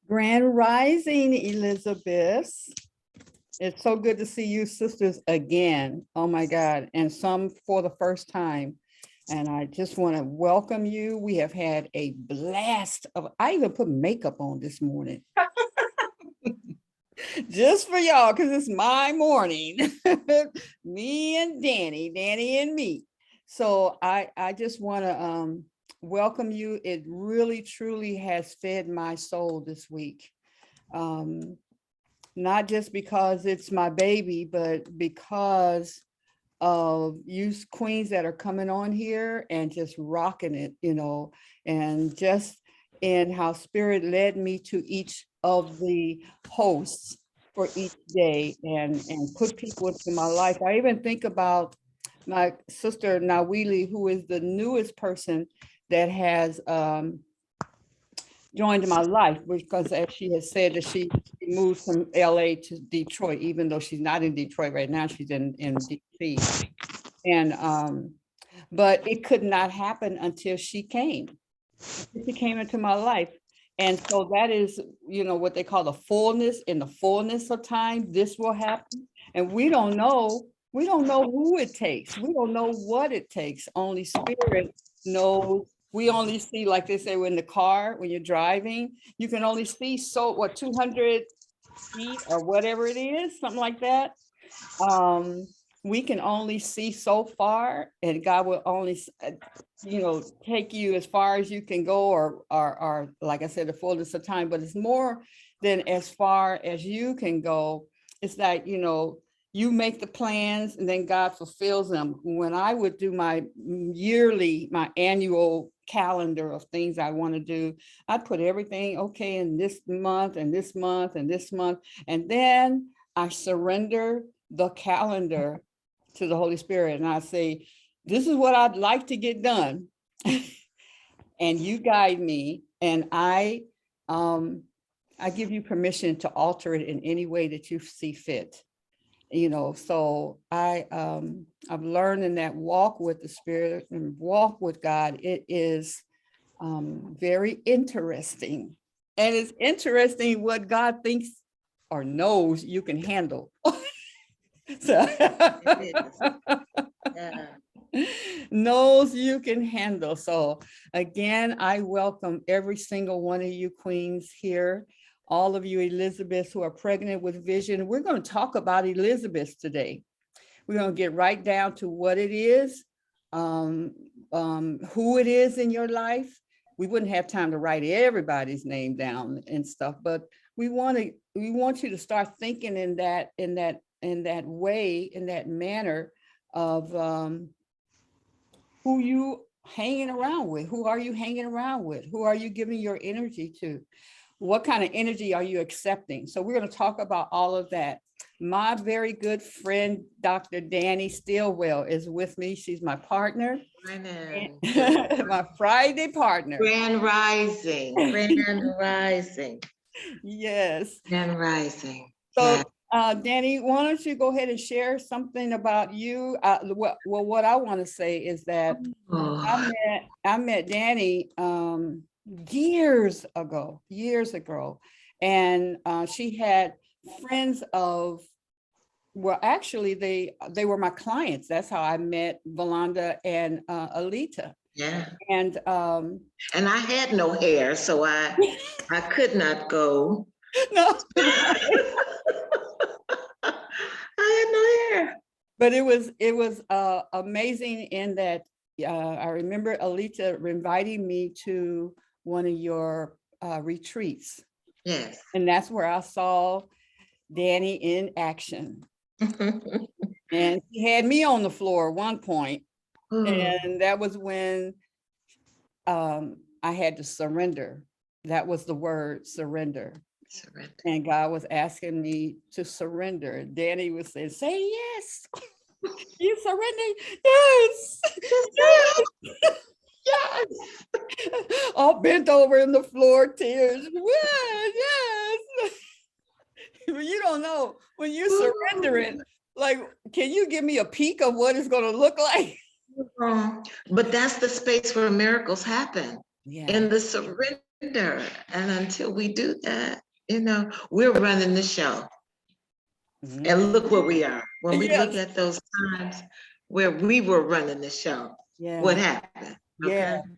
Grand Rising, Elizabeth. It's so good to see you sisters again. Oh my God. And some for the first time. And I just want to welcome you. We have had a blast I even put makeup on this morning. Just for y'all, because it's my morning. Me and Danny and me. So I just want to welcome you. It really, truly has fed my soul this week. Not just because it's my baby, but because of you queens that are coming on here and just rocking it, and just in how spirit led me to each of the hosts for each day and put people into my life. I even think about my sister Nawili, who is the newest person that has joined my life, because as she has said that she moved from LA to Detroit, even though she's not in Detroit right now, she's in DC. And but it could not happen until she came. She came into my life. And so that is, what they call the fullness. In the fullness of time, this will happen. And we don't know who it takes. We don't know what it takes. Only spirit knows. We only see, like they say, in the car, when you're driving, you can only see 200 feet or whatever it is, something like that. We can only see so far, and God will only, take you as far as you can go, or like I said, the fullness of time. But it's more than as far as you can go. It's like, you make the plans and then God fulfills them. When I would do my annual calendar of things I want to do, I'd put everything okay in this month and this month and this month. And then I surrender the calendar to the Holy Spirit. And I say, this is what I'd like to get done. And you guide me. And I give you permission to alter it in any way that you see fit. So I've learned in that walk with the Spirit and walk with God, it is very interesting. And it's interesting what God thinks or knows you can handle. So yeah. Knows you can handle. So again, I welcome every single one of you queens here. All of you Elizabeths who are pregnant with vision. We're going to talk about Elizabeth today. We're going to get right down to what it is, who it is in your life. We wouldn't have time to write everybody's name down and stuff, but we want you to start thinking in that way, in that manner of who you hanging around with. Who are you hanging around with? Who are you giving your energy to? What kind of energy are you accepting? So we're going to talk about all of that. My very good friend, Dr. Danni Stillwell, is with me. She's my partner. My Friday partner. Grand Rising. Grand Rising. Yes. Grand Rising. So, Danni, why don't you go ahead and share something about you? What I want to say is that I met Danni years ago, and she had friends of, well, actually they were my clients. That's how I met Valanda and Alita. Yeah. And I had no hair, so I could not go. No. I had no hair. But it was amazing in that I remember Alita inviting me to one of your retreats. Yes. And that's where I saw Danni in action. And she had me on the floor at one point. And that was when I had to surrender. That was the word, surrender. Surrender. And God was asking me to surrender. Danni was saying, say yes. You surrender? Yes. Yes. Yes. All bent over in the floor, tears. Yes, yes. But you don't know when you surrender it. Like, can you give me a peek of what it's going to look like? But that's the space where miracles happen. Yeah. in the surrender. And until we do that, we're running the show. Mhm. And look where we are. When we look Yes. at those times where we were running the show, what Yeah. happened? Yeah. Okay.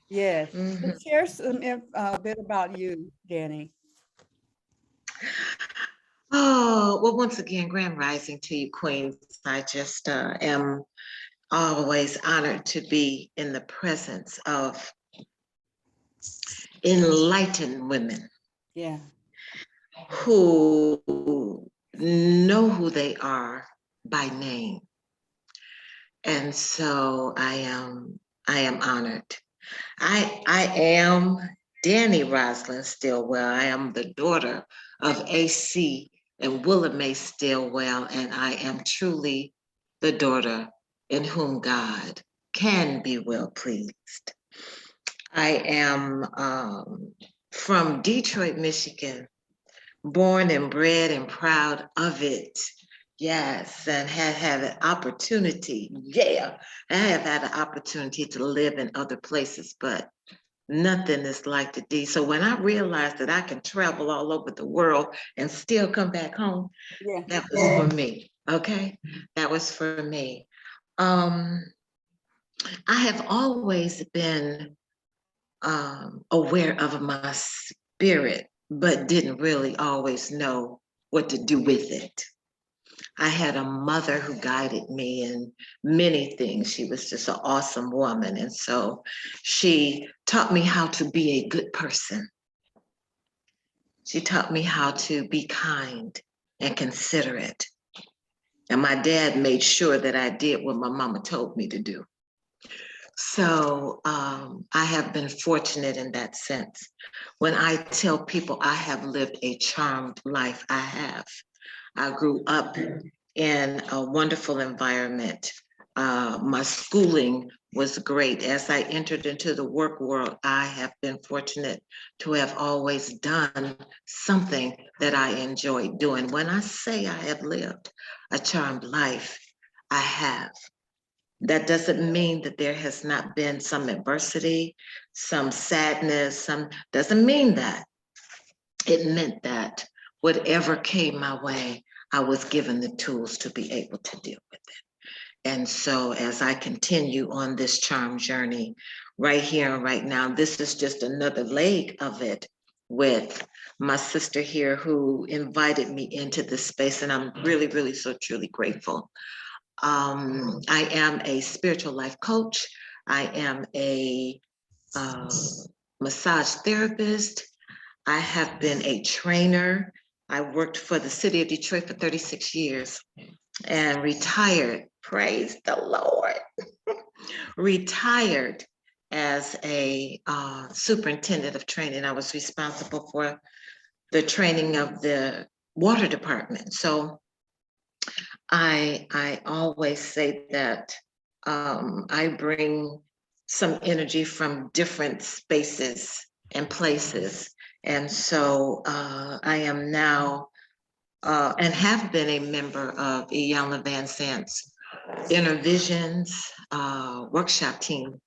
Yes. Mhm. But share some a bit about you, Danny. Oh, well, once again, grand rising to you, Queens. I just am always honored to be in the presence of enlightened women Yeah. who know who they are by name. And so I am honored. I am Danny Roslyn Stillwell. I am the daughter of AC and Willa Mae Stillwell, and I am truly the daughter in whom God can be well pleased. I am from Detroit, Michigan, born and bred and proud of it. Yes, and have had an opportunity. Yeah, I have had an opportunity to live in other places, but nothing is like the D. So when I realized that I can travel all over the world and still come back home, Yeah. that was for me. Okay, that was for me. Um, I have always been aware of my spirit, but didn't really always know what to do with it. I had a mother who guided me in many things. She was just an awesome woman. And so she taught me how to be a good person. She taught me how to be kind and considerate. And my dad made sure that I did what my mama told me to do. So I have been fortunate in that sense. When I tell people I have lived a charmed life, I have. I grew up in a wonderful environment. My schooling was great. As I entered into the work world, I have been fortunate to have always done something that I enjoyed doing. When I say I have lived a charmed life, I have. That doesn't mean that there has not been some adversity, some sadness, doesn't mean that. It meant that whatever came my way, I was given the tools to be able to deal with it. And so as I continue on this charm journey right here and right now, this is just another leg of it with my sister here who invited me into this space. And I'm really, really so truly grateful. I am a spiritual life coach. I am a massage therapist. I have been a trainer. I worked for the city of Detroit for 36 years and retired. Praise the Lord. Retired as a superintendent of training. I was responsible for the training of the water department. So I always say that I bring some energy from different spaces and places. And so I am now and have been a member of Iyanla Van Zant's Inner Visions workshop team.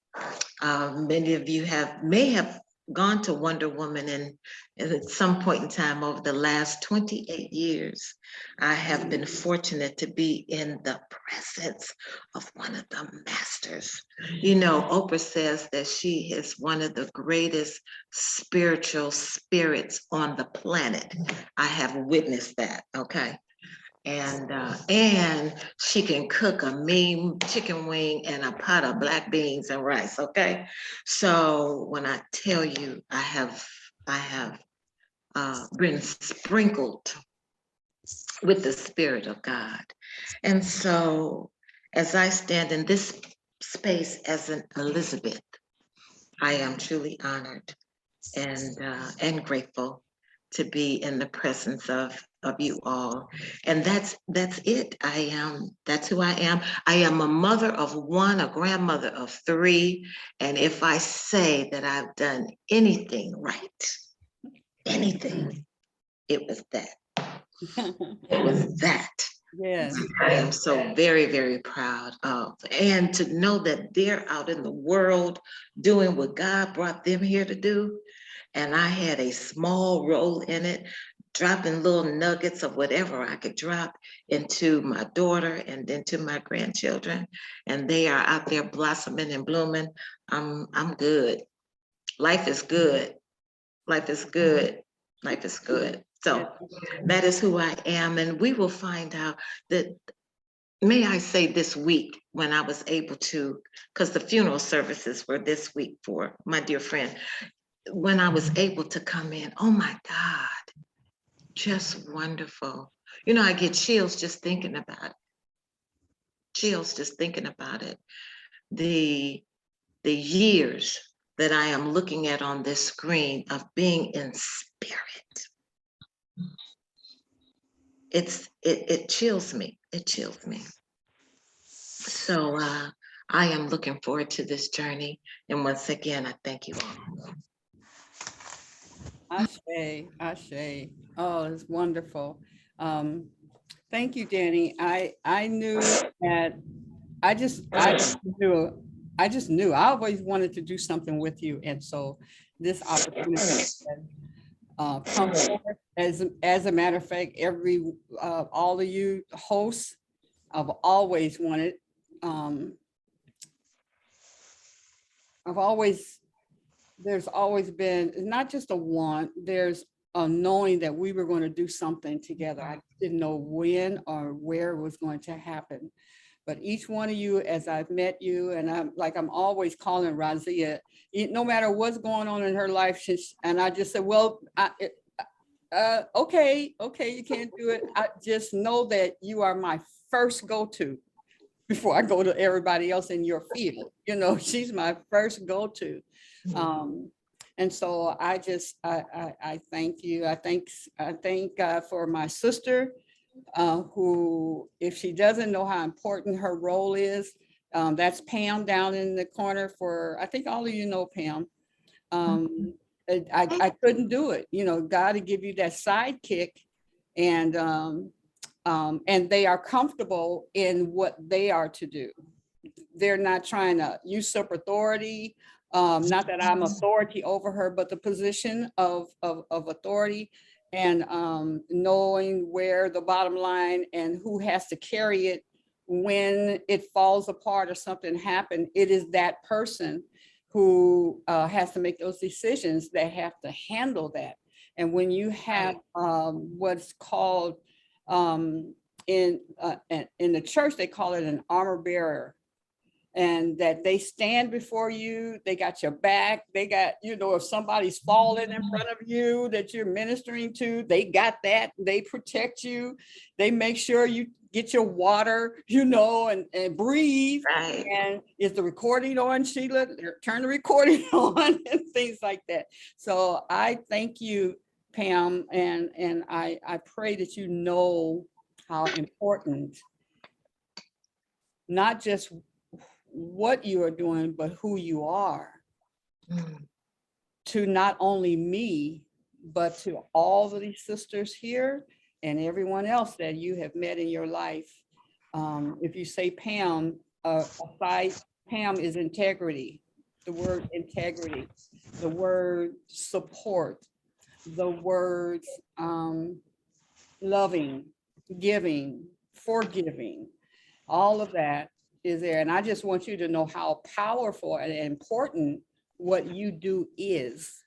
Many of you may have gone to Wonder Woman, and at some point in time over the last 28 years, I have been fortunate to be in the presence of one of the masters. You know, Oprah says that she is one of the greatest spiritual spirits on the planet. I have witnessed that, okay? And she can cook a mean chicken wing and a pot of black beans and rice. Okay, so when I tell you I have been sprinkled with the Spirit of God, and so as I stand in this space as an Elizabeth, I am truly honored and grateful to be in the presence of you all. And that's it. That's who I am. I am a mother of one, a grandmother of three. And if I say that I've done anything right, anything, it was that. It was that. Yes. I am so very, very proud of, and to know that they're out in the world doing what God brought them here to do. And I had a small role in it, dropping little nuggets of whatever I could drop into my daughter and then to my grandchildren. And they are out there blossoming and blooming. I'm good. Life is good. Life is good. Life is good. So that is who I am. And we will find out that, may I say, this week when I was able to, because the funeral services were this week for my dear friend, when I was able to come in, oh my God, just wonderful. You know, I get chills just thinking about it. Chills just thinking about it. The years that I am looking at on this screen of being in spirit. It chills me. It chills me. So I am looking forward to this journey. And once again, I thank you all. Ashe, Ashe. Oh, it's wonderful. Thank you, Danny. I knew that I just knew I always wanted to do something with you. And so this opportunity come forth. As a matter of fact, all of you hosts, I've always wanted, there's always been, not just a want, there's a knowing that we were going to do something together. I didn't know when or where it was going to happen. But each one of you, as I've met you, and I'm always calling Razia, no matter what's going on in her life, and I just said, well, okay, you can't do it. I just know that you are my first go-to before I go to everybody else in your field. You know, she's my first go-to. And so I thank you. I thank God for my sister, who, if she doesn't know how important her role is, that's Pam down in the corner. I think all of you know Pam. I couldn't do it. You know, God to give you that sidekick, and they are comfortable in what they are to do. They're not trying to usurp authority. Not that I'm authority over her, but the position of authority, and knowing where the bottom line and who has to carry it when it falls apart or something happened. It is that person who has to make those decisions, that have to handle that. And when you have what's called in the church, they call it an armor bearer, and that they stand before you, they got your back, they got, you know, if somebody's falling in front of you that you're ministering to, they got that, they protect you, they make sure you get your water, you know, and breathe. Right. And is the recording on, Sheila? Turn the recording on and things like that. So I thank you, Pam, and I pray that you know how important not just what you are doing, but who you are to not only me, but to all of these sisters here and everyone else that you have met in your life. If you say Pam, aside, Pam is integrity, the word integrity, the word support, the words loving, giving, forgiving, all of that is there. And I just want you to know how powerful and important what you do is.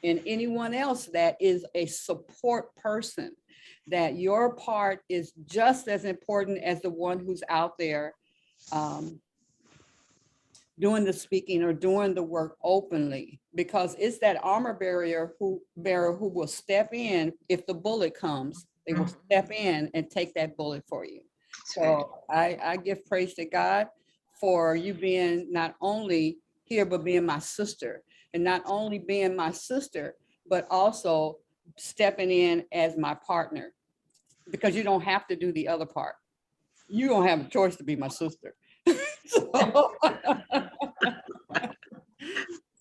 And anyone else that is a support person, that your part is just as important as the one who's out there doing the speaking or doing the work openly, because it's that armor bearer who will step in. If the bullet comes, they will step in and take that bullet for you. So I give praise to God for you being not only here, but being my sister, and not only being my sister, but also stepping in as my partner, because you don't have to do the other part. You don't have a choice to be my sister.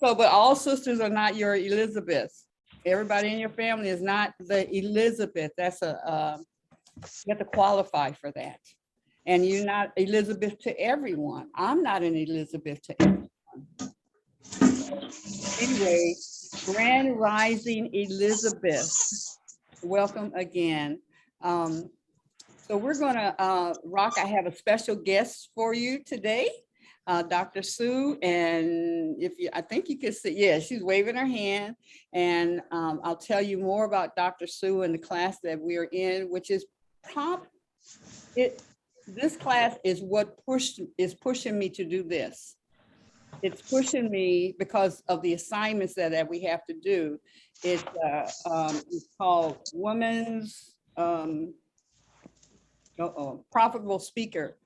But all sisters are not your Elizabeth. Everybody in your family is not the Elizabeth. That's You have to qualify for that. And you're not Elizabeth to everyone. I'm not an Elizabeth to everyone. Anyway, Grand Rising Elizabeth, welcome again. So we're gonna rock. I have a special guest for you today, Dr. Sue, and I think you can see, yeah, she's waving her hand, and I'll tell you more about Dr. Sue and the class that we're in, which is this class is what is pushing me to do this. It's pushing me because of the assignments that we have to do. It's called Women's Profitable Speaker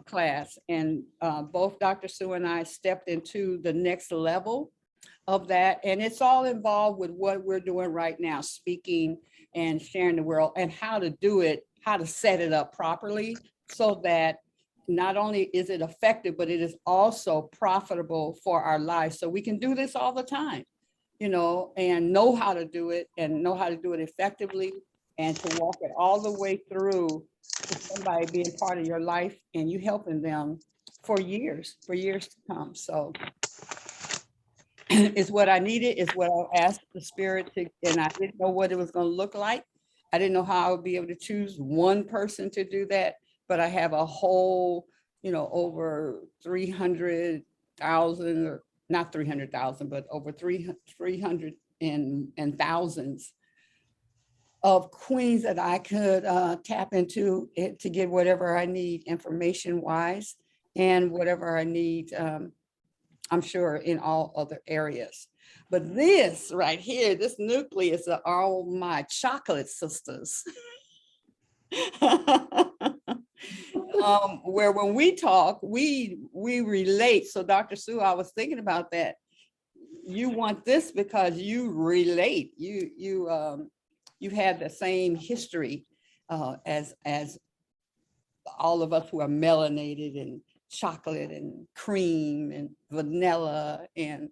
class. And both Dr. Sue and I stepped into the next level of that. And it's all involved with what we're doing right now, speaking and sharing the world, and how to do it, how to set it up properly so that not only is it effective, but it is also profitable for our lives. So we can do this all the time, you know, and know how to do it effectively, and to walk it all the way through to somebody being part of your life and you helping them for years to come. So it's what I needed, it's what I asked the spirit to, and I didn't know what it was going to look like. I didn't know how I would be able to choose one person to do that, but I have a whole, you know, over 300,000, or not 300,000, but over 300 and thousands of queens that I could tap into it to get whatever I need information wise, and whatever I need, I'm sure, in all other areas. But this right here, this nucleus are all my chocolate sisters. Where when we talk, we relate. So Dr. Sue, I was thinking about that. You want this because you relate. You had the same history as all of us who are melanated and chocolate and cream and vanilla and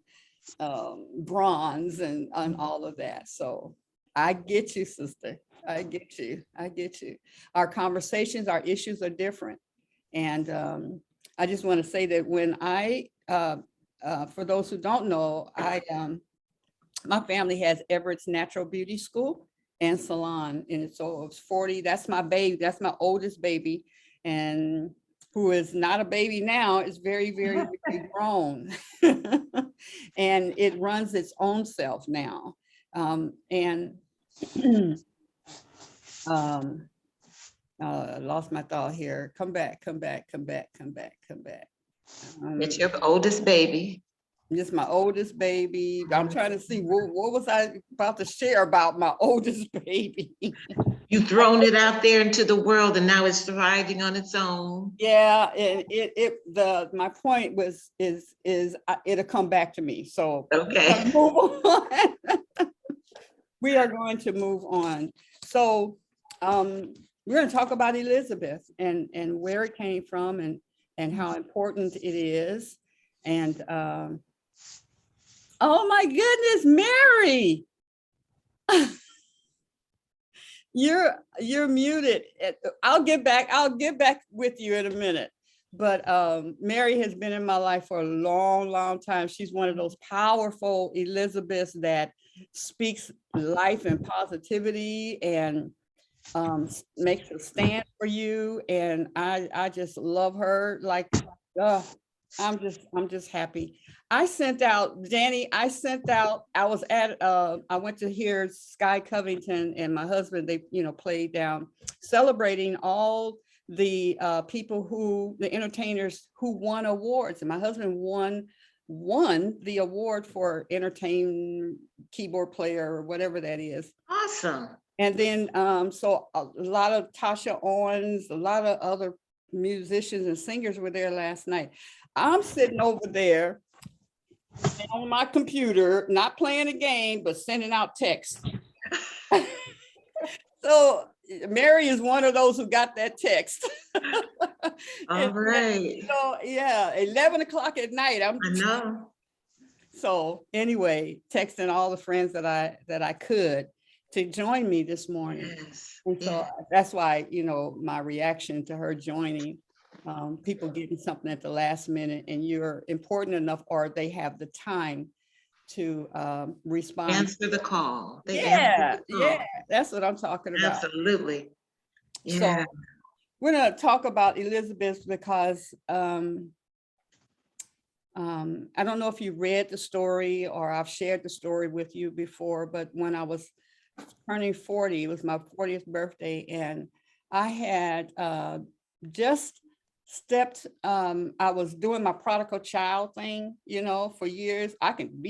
bronze and all of that. So I get you, sister. I get you. Our conversations, our issues are different. And I just want to say that when for those who don't know, my family has Everett's Natural Beauty School and Salon. And so it's 40, that's my baby, that's my oldest baby. And who is not a baby now, is very, very, very grown. And it runs its own self now. Lost my thought here. Come back. It's your oldest baby. Just my oldest baby. I'm trying to see what was I about to share about my oldest baby. You've thrown it out there into the world, and now it's thriving on its own. Yeah, and my point is it'll come back to me. So okay, move on. We are going to move on. So we're going to talk about Elizabeth and where it came from and how important it is. And oh my goodness, Mary. You're muted. I'll get back with you in a minute. But Mary has been in my life for a long time. She's one of those powerful Elizabeths that speaks life and positivity and makes a stand for you. And I just love her. Like, I'm just happy. I sent out, Danny, I went to hear Sky Covington and my husband, they, played down celebrating all the people the entertainers who won awards. And my husband won the award for entertainment keyboard player or whatever that is. Awesome. And then, so a lot of Tasha Owens, a lot of other musicians and singers were there last night. I'm sitting over there on my computer, not playing a game, but sending out texts. So Mary is one of those who got that text. All right. So yeah, 11 o'clock at night. I know. So anyway, texting all the friends that I could. to join me this morning. Yes. And so that's why, my reaction to her joining, people getting something at the last minute, and you're important enough, or they have the time to respond. Answer the call. They Yeah, answer the call. yeah, that's what I'm talking about. Absolutely. Yeah. So we're going to talk about Elizabeth because I don't know if you read the story or I've shared the story with you before, but when I was turning 40, it was my 40th birthday, and I had just stepped, I was doing my prodigal child thing, for years. I can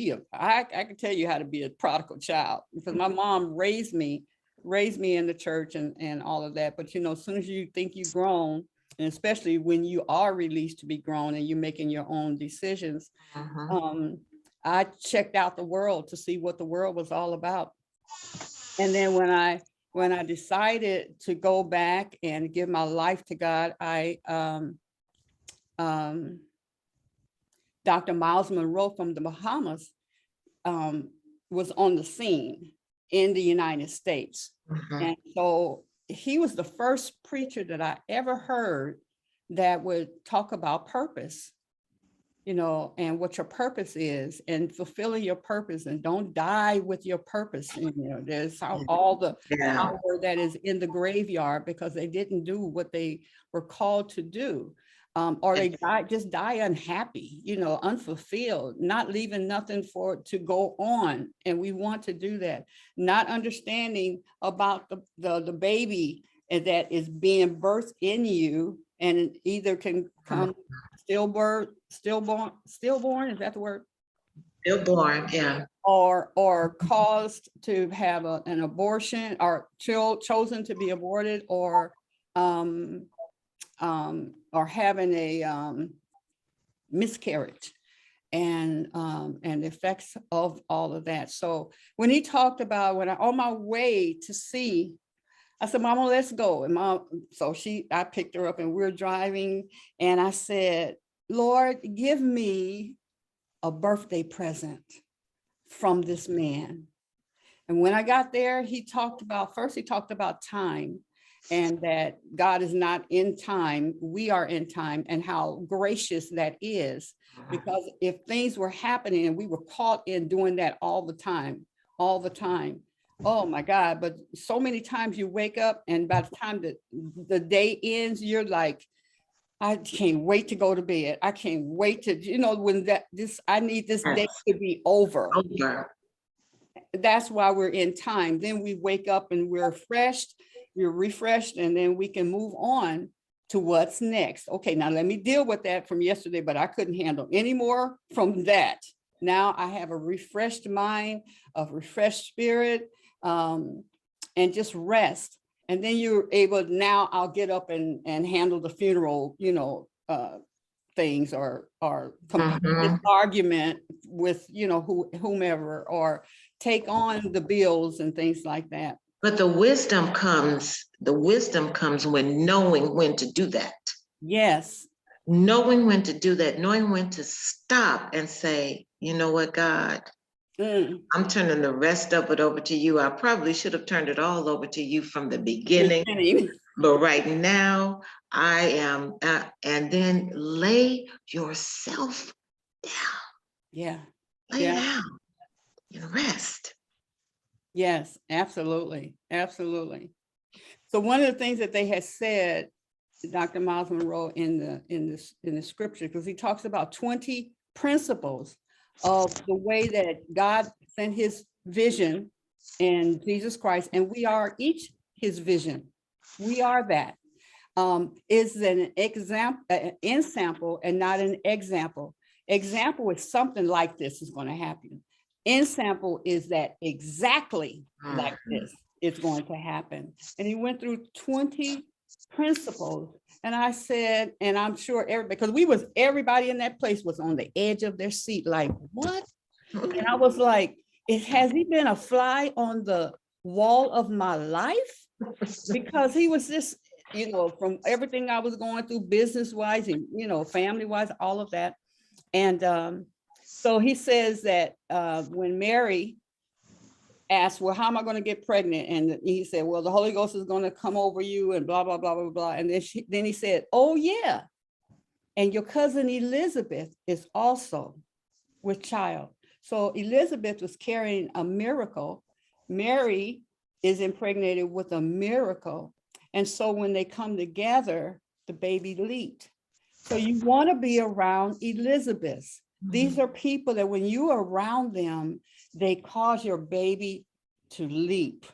tell you how to be a prodigal child, because my mom raised me in the church and all of that. But as soon as you think you've grown, and especially when you are released to be grown and you're making your own decisions, I checked out the world to see what the world was all about. And then when I decided to go back and give my life to God, Dr. Miles Monroe from the Bahamas was on the scene in the United States. And so he was the first preacher that I ever heard that would talk about purpose, and what your purpose is, and fulfilling your purpose, and don't die with your purpose. And, there's all the power that is in the graveyard because they didn't do what they were called to do. Or they just die unhappy, unfulfilled, not leaving nothing to go on. And we want to do that, not understanding about the baby that is being birthed in you, and either can come stillborn, is that the word? Stillborn, yeah. Or caused to have an abortion, or chosen to be aborted, or having a miscarriage, and the effects of all of that. So when he talked about, when I on my way to see, I said, Mama, let's go. And I picked her up and we're driving, and I said, Lord, give me a birthday present from this man. And when I got there, he talked about time, and that God is not in time, we are in time, and how gracious that is. Because if things were happening and we were caught in doing that all the time, oh my God. But so many times you wake up, and by the time that the day ends, you're like, I can't wait to go to bed. I can't wait to, I need this day to be over. That's why we're in time. Then we wake up and we're refreshed, and then we can move on to what's next. Okay, now let me deal with that from yesterday, but I couldn't handle any more from that. Now I have a refreshed mind, a refreshed spirit, and just rest. And then you're able, now I'll get up and handle the funeral, things, or this argument with, whomever, or take on the bills and things like that. But the wisdom comes when knowing when to do that. Yes. Knowing when to do that, knowing when to stop and say, you know what, God, I'm turning the rest of it over to you. I probably should have turned it all over to you from the beginning. But right now I am, and then lay yourself down. Yeah. Lay down and rest. Yes, absolutely. Absolutely. So one of the things that they had said, Dr. Miles Monroe, in the scripture, because he talks about 20 principles of the way that God sent his vision in Jesus Christ, and we are each his vision. We are that. Is an example and not an example. Example is something like this is going to happen. Ensample is that exactly like this is going to happen. And he went through 20 principles. And I said, and I'm sure everybody, because everybody in that place was on the edge of their seat, like, what? And I was like, has he been a fly on the wall of my life? Because he was just, from everything I was going through, business-wise and, family-wise, all of that. And so he says that when Mary asked, well, how am I going to get pregnant? And he said, well, the Holy Ghost is going to come over you and blah, blah, blah, blah, blah. And then he said, oh yeah. And your cousin Elizabeth is also with child. So Elizabeth was carrying a miracle. Mary is impregnated with a miracle. And so when they come together, the baby leaped. So you want to be around Elizabeth. These are people that when you are around them, they cause your baby to leap.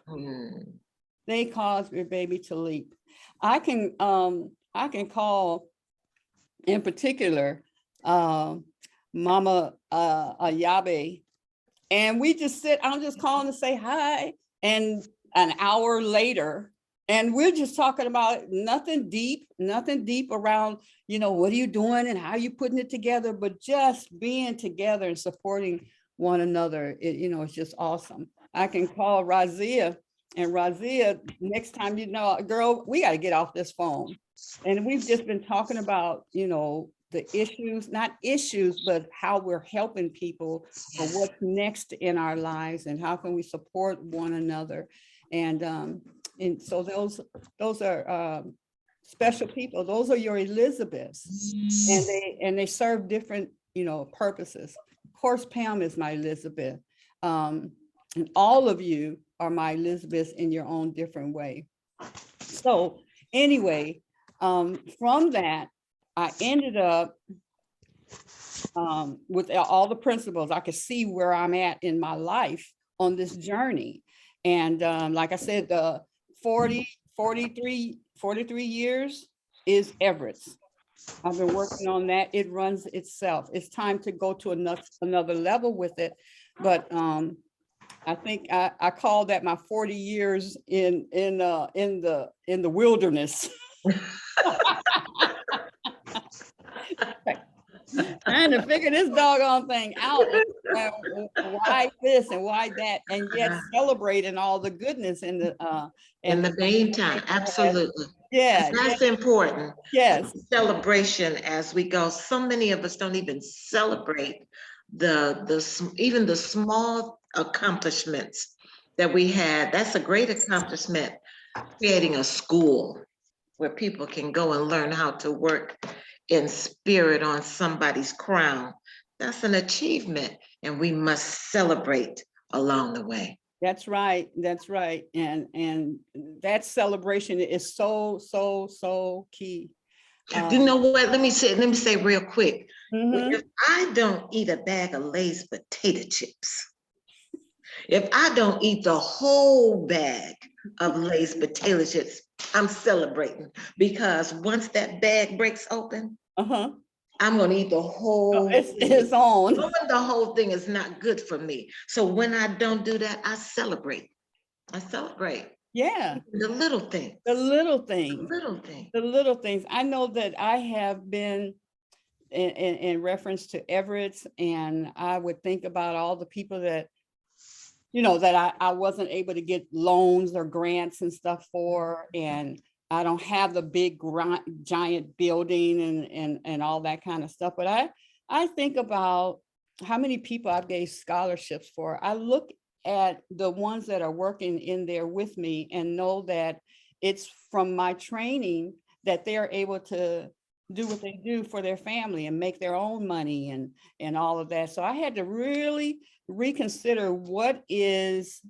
They cause your baby to leap. I can call in particular Mama Ayabe, and we just sit, I'm just calling to say hi. And an hour later, and we're just talking about nothing deep around, what are you doing and how are you putting it together, but just being together and supporting one another. It's just awesome. I can call Razia, and Razia, next time, girl, we got to get off this phone. And we've just been talking about, the issues, not issues, but how we're helping people or what's next in our lives and how can we support one another. And so those are special people. Those are your Elizabeths, and they serve different, purposes. Of course, Pam is my Elizabeth, and all of you are my Elizabeths in your own different way. So anyway, from that, I ended up with all the principles. I could see where I'm at in my life on this journey. And like I said, the 43 years is Everett's. I've been working on that. It runs itself. It's time to go to another level with it. But I think I call that my 40 years in the wilderness. Trying to figure this doggone thing out. Why this and why that, and yet celebrating all the goodness in the meantime. Absolutely. Yeah, that's important. Yes, celebration as we go. So many of us don't even celebrate even the small accomplishments that we had. That's a great accomplishment. Creating a school where people can go and learn how to work in spirit on somebody's crown. That's an achievement, and we must celebrate along the way. That's right. That's right. And that celebration is so key. You know what? Let me say real quick. If I don't eat a bag of Lay's potato chips, if I don't eat the whole bag of Lay's potato chips, I'm celebrating, because once that bag breaks open, I'm going to eat the whole it's on. The whole thing is not good for me. So when I don't do that, I celebrate. Yeah. The little things. The little things. The little things. The little things. I know that I have been in reference to Everett's, and I would think about all the people that, that I wasn't able to get loans or grants and stuff for, and I don't have the big giant building and all that kind of stuff. But I think about how many people I've gave scholarships for. I look at the ones that are working in there with me and know that it's from my training that they're able to do what they do for their family and make their own money and all of that. So I had to really reconsider what is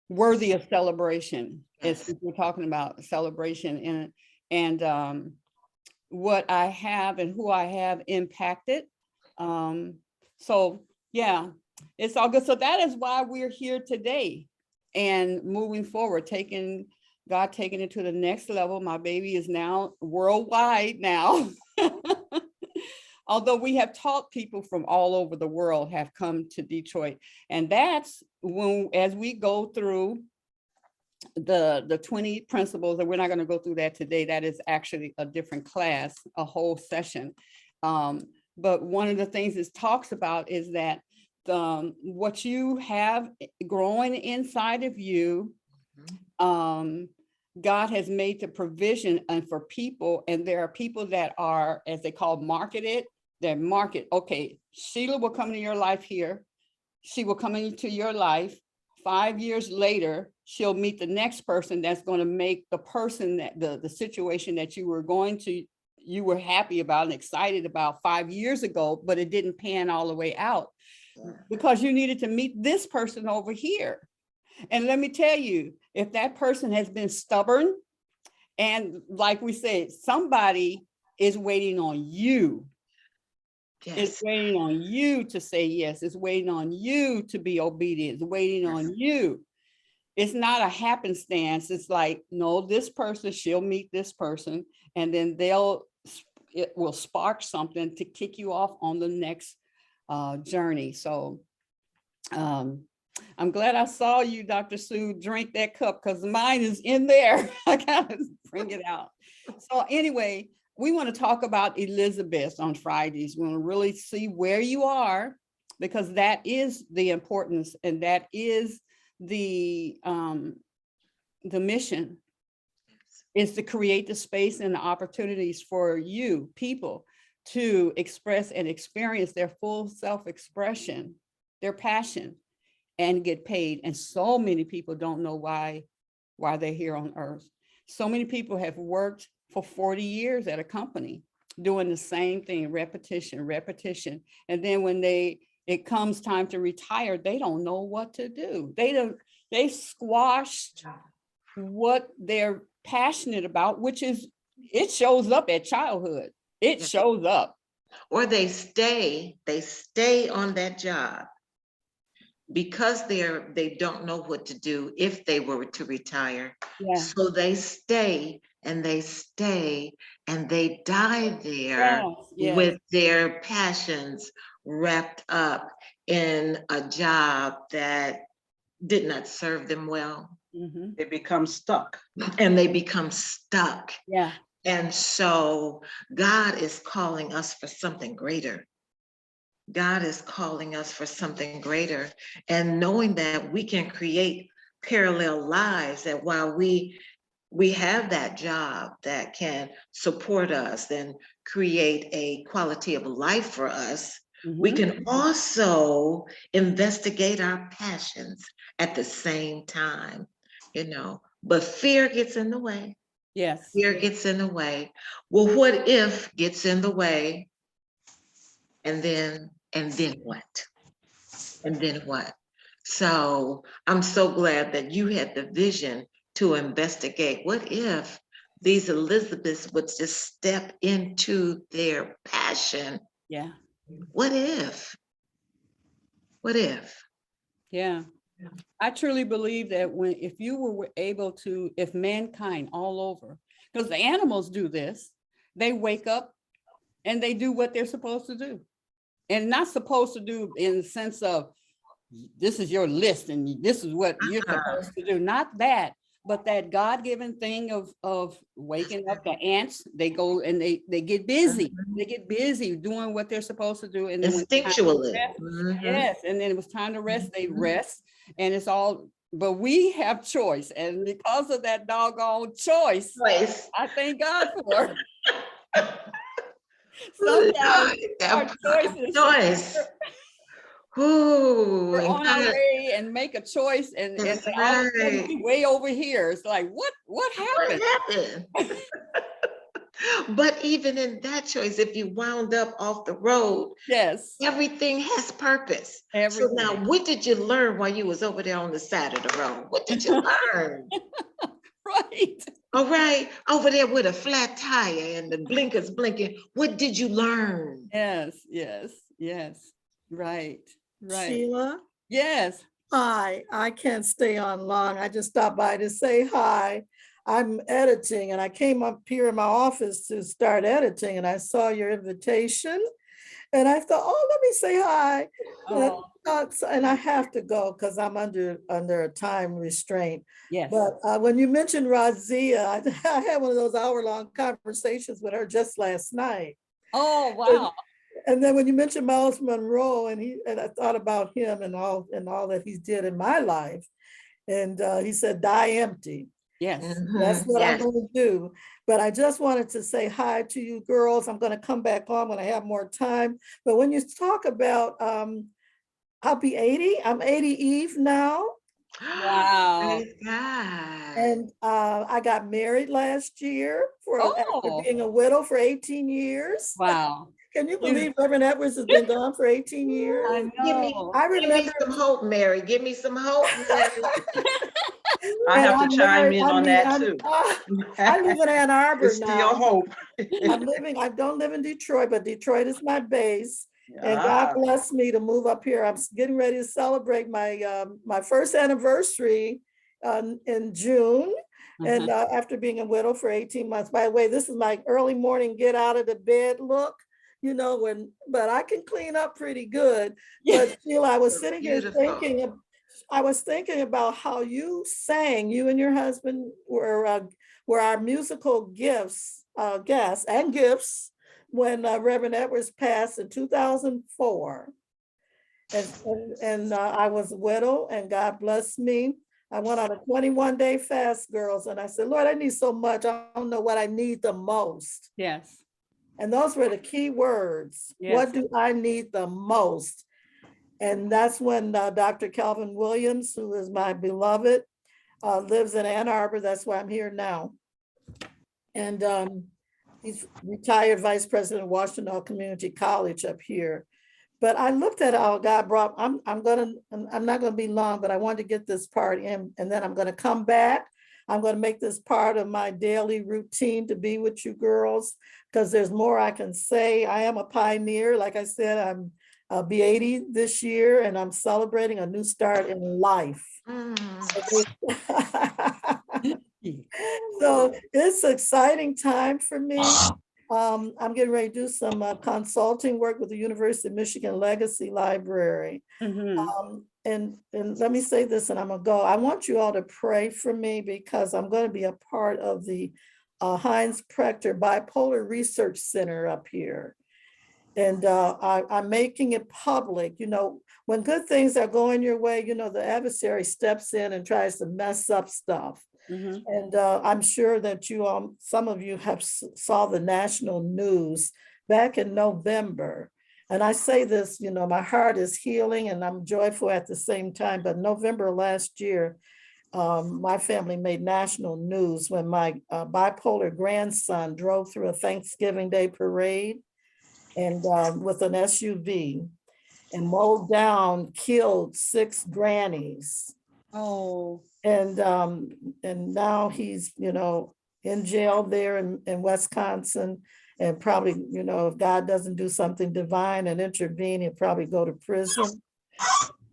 worthy of celebration. Yes. As we're talking about celebration and what I have and who I have impacted. So yeah, it's all good. So that is why we're here today and moving forward, taking it to the next level. My baby is now worldwide now. Although we have taught people from all over the world have come to Detroit. And that's when, as we go through the 20 principles, and we're not going to go through that today. That is actually a different class, a whole session. But one of the things it talks about is that what you have growing inside of you, God has made the provision and for people, and there are people that are, as they call, marketed. They're market. Okay, Sheila will come into your life here. She will come into your life 5 years later, she'll meet the next person that's going to make the person that the situation that you were happy about and excited about 5 years ago, but it didn't pan all the way out because you needed to meet this person over here. And let me tell you, if that person has been stubborn, and like we said, somebody is waiting on you. Yes. It's waiting on you to say yes. It's waiting on you to be obedient. It's waiting on you. It's not a happenstance. It's like, no, this person, she'll meet this person, and then it will spark something to kick you off on the next journey. So I'm glad I saw you, Dr. Sue, drink that cup because mine is in there. I gotta bring it out. So anyway, we want to talk about Elizabeth on Fridays. We want to really see where you are, because that is the importance, and that is the mission, is to create the space and the opportunities for you people to express and experience their full self-expression, their passion, and get paid. And so many people don't know why they're here on earth. So many people have worked for 40 years at a company doing the same thing, repetition. And then when it comes time to retire, they don't know what to do. They squashed what they're passionate about, which is, it shows up at childhood. It shows up. Or they stay on that job because they don't know what to do if they were to retire. Yeah. So they stay and they die there with their passions wrapped up in a job that did not serve them well. Mm-hmm. They become stuck. And they become stuck. Yeah. And so God is calling us for something greater. God is calling us for something greater, and knowing that we can create parallel lives, that while we have that job that can support us and create a quality of life for us, we can also investigate our passions at the same time, but fear gets in the way. Yes. Fear gets in the way. Well, what if gets in the way? And then what? And then what? So I'm so glad that you had the vision to investigate. What if these Elizabeths would just step into their passion? Yeah. What if? What if? Yeah. I truly believe that if you were able to, if mankind all over, because the animals do this, they wake up and they do what they're supposed to do. And not supposed to do in the sense of, this is your list and this is what you're supposed to do. Not that, but that God-given thing of waking up. The ants, they go and they get busy. They get busy doing what they're supposed to do. And then instinctually. Yes. And then it was time to rest, they rest. And it's all, but we have choice. And because of that doggone choice, I thank God for it. Sometimes our choices. Ooh, we're on our way and make a choice, and all of a sudden we way over here. It's like, what happened? What happened? But even in that choice, if you wound up off the road, yes, everything has purpose. Everything. So now, what did you learn while you was over there on the side of the road? What did you learn? Right. All right, over there with a flat tire and the blinkers blinking. What did you learn? Yes. Right. Sheila? Yes. Hi, I can't stay on long. I just stopped by to say hi. I'm editing and I came up here in my office to start editing and I saw your invitation and I thought, oh, let me say hi. And I have to go because I'm under a time restraint. Yes. But when you mentioned Razia, I had one of those hour-long conversations with her just last night. Oh, wow. And then when you mentioned Miles Monroe, and I thought about him and all that he did in my life, and he said, "Die empty." Yes, that's what I'm going to do. But I just wanted to say hi to you girls. I'm going to come back on when I have more time. But when you talk about, I'll be 80. I'm 80 Eve now. Wow. Praise God. And I got married last year after Oh, being a widow for 18 years. wow. Can you You- believe Reverend Edwards has been gone for 18 years? I Give me, know. I give me remember, some hope, Mary. Give me some hope, Mary. I and have to I'm chime married. in I on mean, that too. I live in Ann Arbor It's still now. hope. I don't live in Detroit, but Detroit is my base. And God Ah, blessed me to move up here. I'm getting ready to celebrate my first anniversary in June. And after being a widow for 18 months, by the way, this is my early morning get out of the bed look, but I can clean up pretty good. But Sheila, I was sitting here Beautiful. I was thinking about how you sang, you and your husband were our musical guests and gifts when Reverend Edwards passed in 2004. And I was a widow, and God blessed me. I went on a 21-day fast, girls, and I said, Lord, I need so much. I don't know what I need the most. Yes. And those were the key words. Yes. What do I need the most? And that's when Dr. Calvin Williams, who is my beloved, lives in Ann Arbor. That's why I'm here now. And he's retired vice president of Washington Community College up here. But I looked at how God brought, I'm not gonna be long, but I wanted to get this part in, and then I'm gonna come back. I'm gonna make this part of my daily routine to be with you girls, because there's more I can say. I am a pioneer. Like I said, I'll be 80 this year, and I'm celebrating a new start in life. So it's an exciting time for me. I'm getting ready to do some consulting work with the University of Michigan Legacy Library. And let me say this, and I'm gonna go. I want you all to pray for me, because I'm going to be a part of the Heinz Prechter Bipolar Research Center up here. And I'm making it public. When good things are going your way, the adversary steps in and tries to mess up stuff. And I'm sure that some of you have saw the national news back in November. And I say this, my heart is healing and I'm joyful at the same time. But November last year, my family made national news when my bipolar grandson drove through a Thanksgiving Day parade and with an SUV and mowed down, killed 6 grannies. Oh. And now he's, in jail there in Wisconsin, and probably, if God doesn't do something divine and intervene, he'll probably go to prison.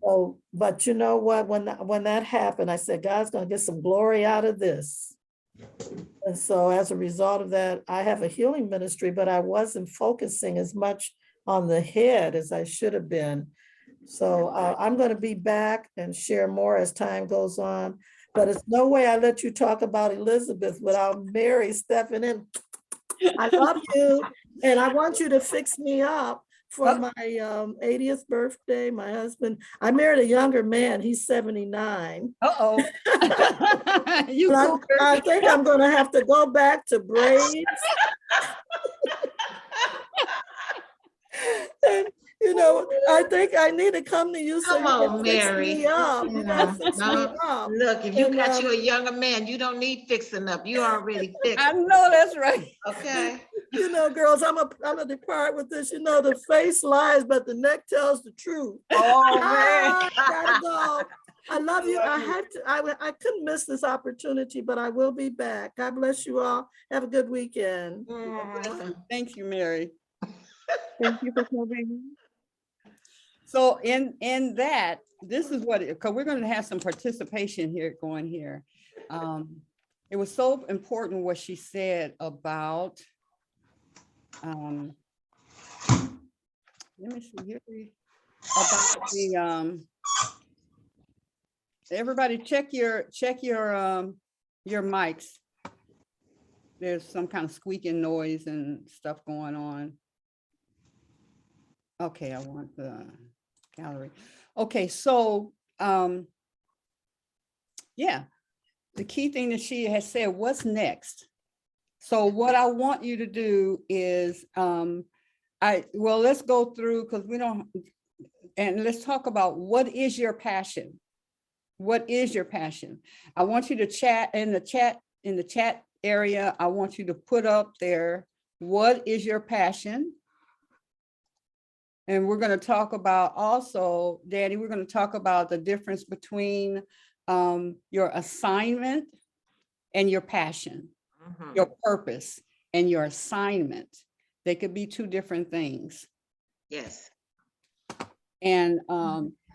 So, but you know what, when that happened, I said, God's gonna get some glory out of this. And so as a result of that, I have a healing ministry, but I wasn't focusing as much on the head as I should have been. So I'm going to be back and share more as time goes on, but it's no way I let you talk about Elizabeth without Mary stepping in. I love you, and I want you to fix me up for my 80th birthday. My husband, I married a younger man. He's 79. Uh-oh. You I think I'm going to have to go back to braids. And, I think I need to come to you so Come you on, can fix Mary. me up. You gotta fix me up. Look, if you And, got you a younger man, you don't need fixing up. You already fixed. I know that's right. Okay. Girls, I'm gonna depart with this. The face lies, but the neck tells the truth. Oh man. I gotta go. I love you. I couldn't miss this opportunity, but I will be back. God bless you all. Have a good weekend. Thank you, Mary. Thank you for coming. So in that, this is what, because we're going to have some participation here going here. It was so important what she said about, let me see here, about the, everybody check your mics. There's some kind of squeaking noise and stuff going on. Okay, I want the gallery. Okay, so yeah, the key thing that she has said, what's next? So what I want you to do is, let's go through, because we don't, and let's talk about what is your passion? What is your passion? I want you to chat in the chat area. I want you to put up there, what is your passion? And we're going to talk about also, Danny, we're going to talk about the difference between your assignment and your passion, your purpose and your assignment. They could be two different things. Yes. And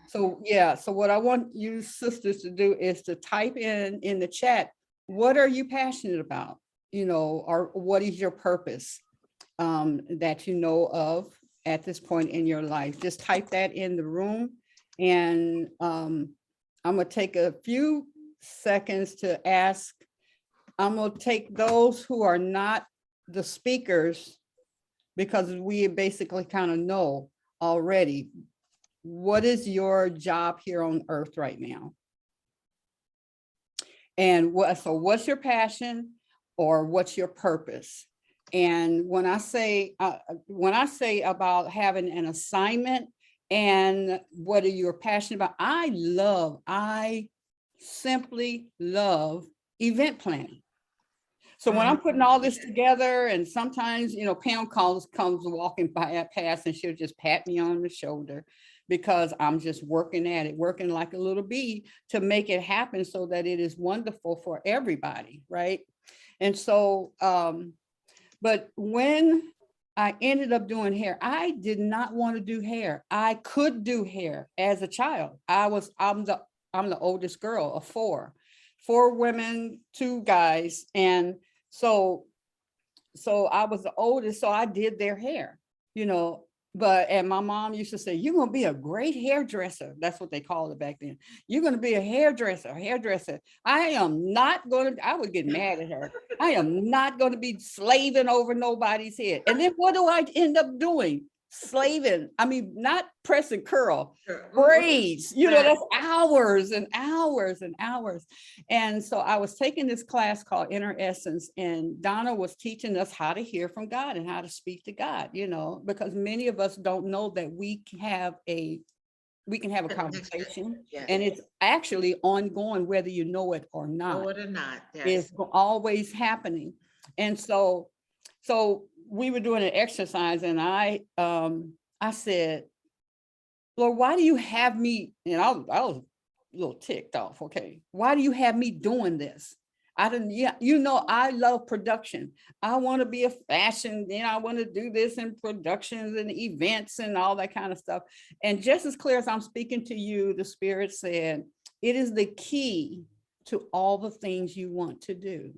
so, yeah, so what I want you sisters to do is to type in the chat, what are you passionate about? You know, or what is your purpose that you know of at this point in your life? Just type that in the room. And I'm gonna take a few seconds to ask, I'm gonna take those who are not the speakers, because we basically kind of know already, what is your job here on earth right now? And what's your passion, or what's your purpose? And when I say about having an assignment and what are you passionate about, I simply love event planning. So when I'm putting all this together, and sometimes, you know, Pam comes walking by past and she'll just pat me on the shoulder, because I'm just working at it, working like a little bee to make it happen so that it is wonderful for everybody, right? And so, but when I ended up doing hair, I did not want to do hair. I could do hair as a child. I'm the oldest girl of four women, 2 guys. And so I was the oldest, so I did their hair, you know. And my mom used to say, you're going to be a great hairdresser. That's what they called it back then. You're going to be a hairdresser. I am not going to, I would get mad at her. I am not going to be slaving over nobody's head. And then what do I end up doing? Slaving. I mean, not press and curl, braids, you know, that's hours and hours and hours. And so I was taking this class called Inner Essence, and Donna was teaching us how to hear from God and how to speak to God, you know, because many of us don't know that we can have a conversation, and it's actually ongoing, whether you know it or not. Know it or not, yes. It's always happening. And so we were doing an exercise, and I said, Lord, why do you have me? And I was a little ticked off. Okay, why do you have me doing this? You know, I love production. I want to be a fashion, I want to do this in productions and events and all that kind of stuff. And just as clear as I'm speaking to you, the Spirit said, it is the key to all the things you want to do.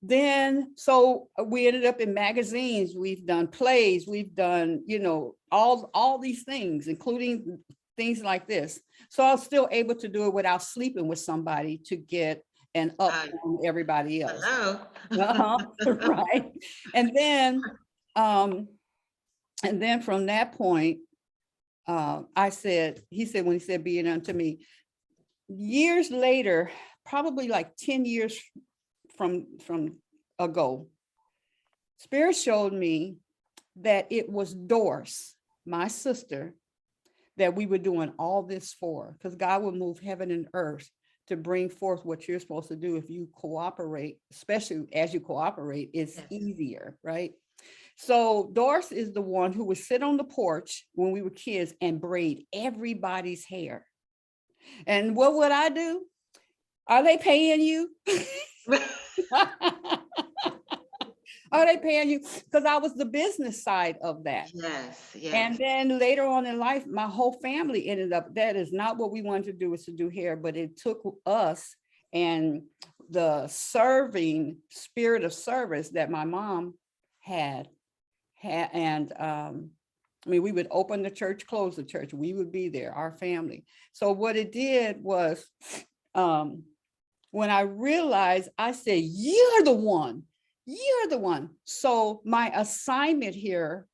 Then, so we ended up in magazines, we've done plays, we've done, you know, all these things, including things like this. So I was still able to do it without sleeping with somebody to get an up on everybody else. Hello. Right. And then from that point, he said, when he said, be it unto me, years later, probably like 10 years from ago, Spirit showed me that it was Doris, my sister, that we were doing all this for, because God will move heaven and earth to bring forth what you're supposed to do. If you cooperate, especially as you cooperate, it's easier, right? So Doris is the one who would sit on the porch when we were kids and braid everybody's hair. And what would I do? Are they paying you? Are they paying you? Because I was the business side of that. Yes. And then later on in life, my whole family ended up, that is not what we wanted to do, was to do hair, but it took us and the serving spirit of service that my mom had. And I mean, we would open the church, close the church, we would be there, our family. So what it did was, when I realized, I said, you're the one. So my assignment here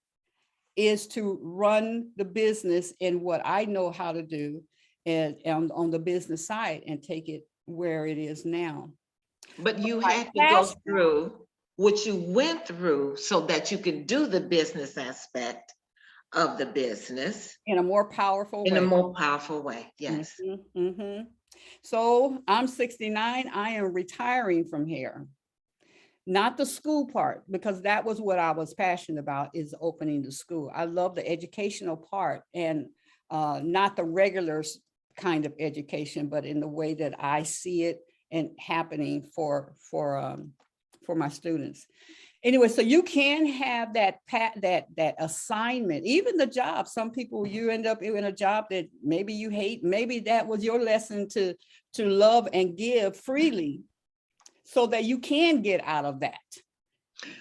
is to run the business in what I know how to do, and on the business side, and take it where it is now. But you had to go through what you went through so that you can do the business aspect of the business in a more powerful in a way. more powerful way. Yes. So I'm 69. I am retiring from hair. Not the school part, because that was what I was passionate about, is opening the school. I love the educational part, and not the regular kind of education, but in the way that I see it and happening for my students. Anyway, so you can have that assignment, even the job. Some people, you end up in a job that maybe you hate. Maybe that was your lesson to love and give freely, so that you can get out of that.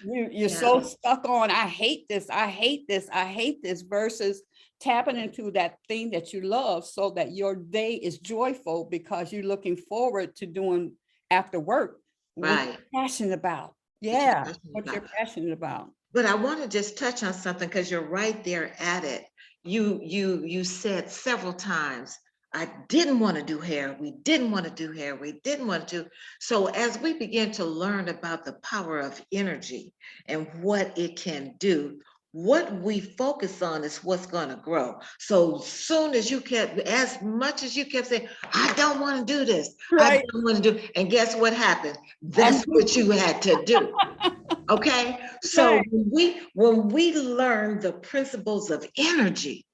You're so stuck on, I hate this, I hate this, I hate this, versus tapping into that thing that you love, so that your day is joyful because you're looking forward to doing after work what you're passionate about. Yeah, what you're passionate about. But I want to just touch on something, because you're right there at it. You said several times, I didn't want to do hair. We didn't want to do hair. We didn't want to. So as we begin to learn about the power of energy and what it can do, what we focus on is what's going to grow. So soon as you kept, as much as you kept saying, I don't want to do this, I don't want to do, and guess what happened? That's what you had to do. Okay. So when we learn the principles of energy,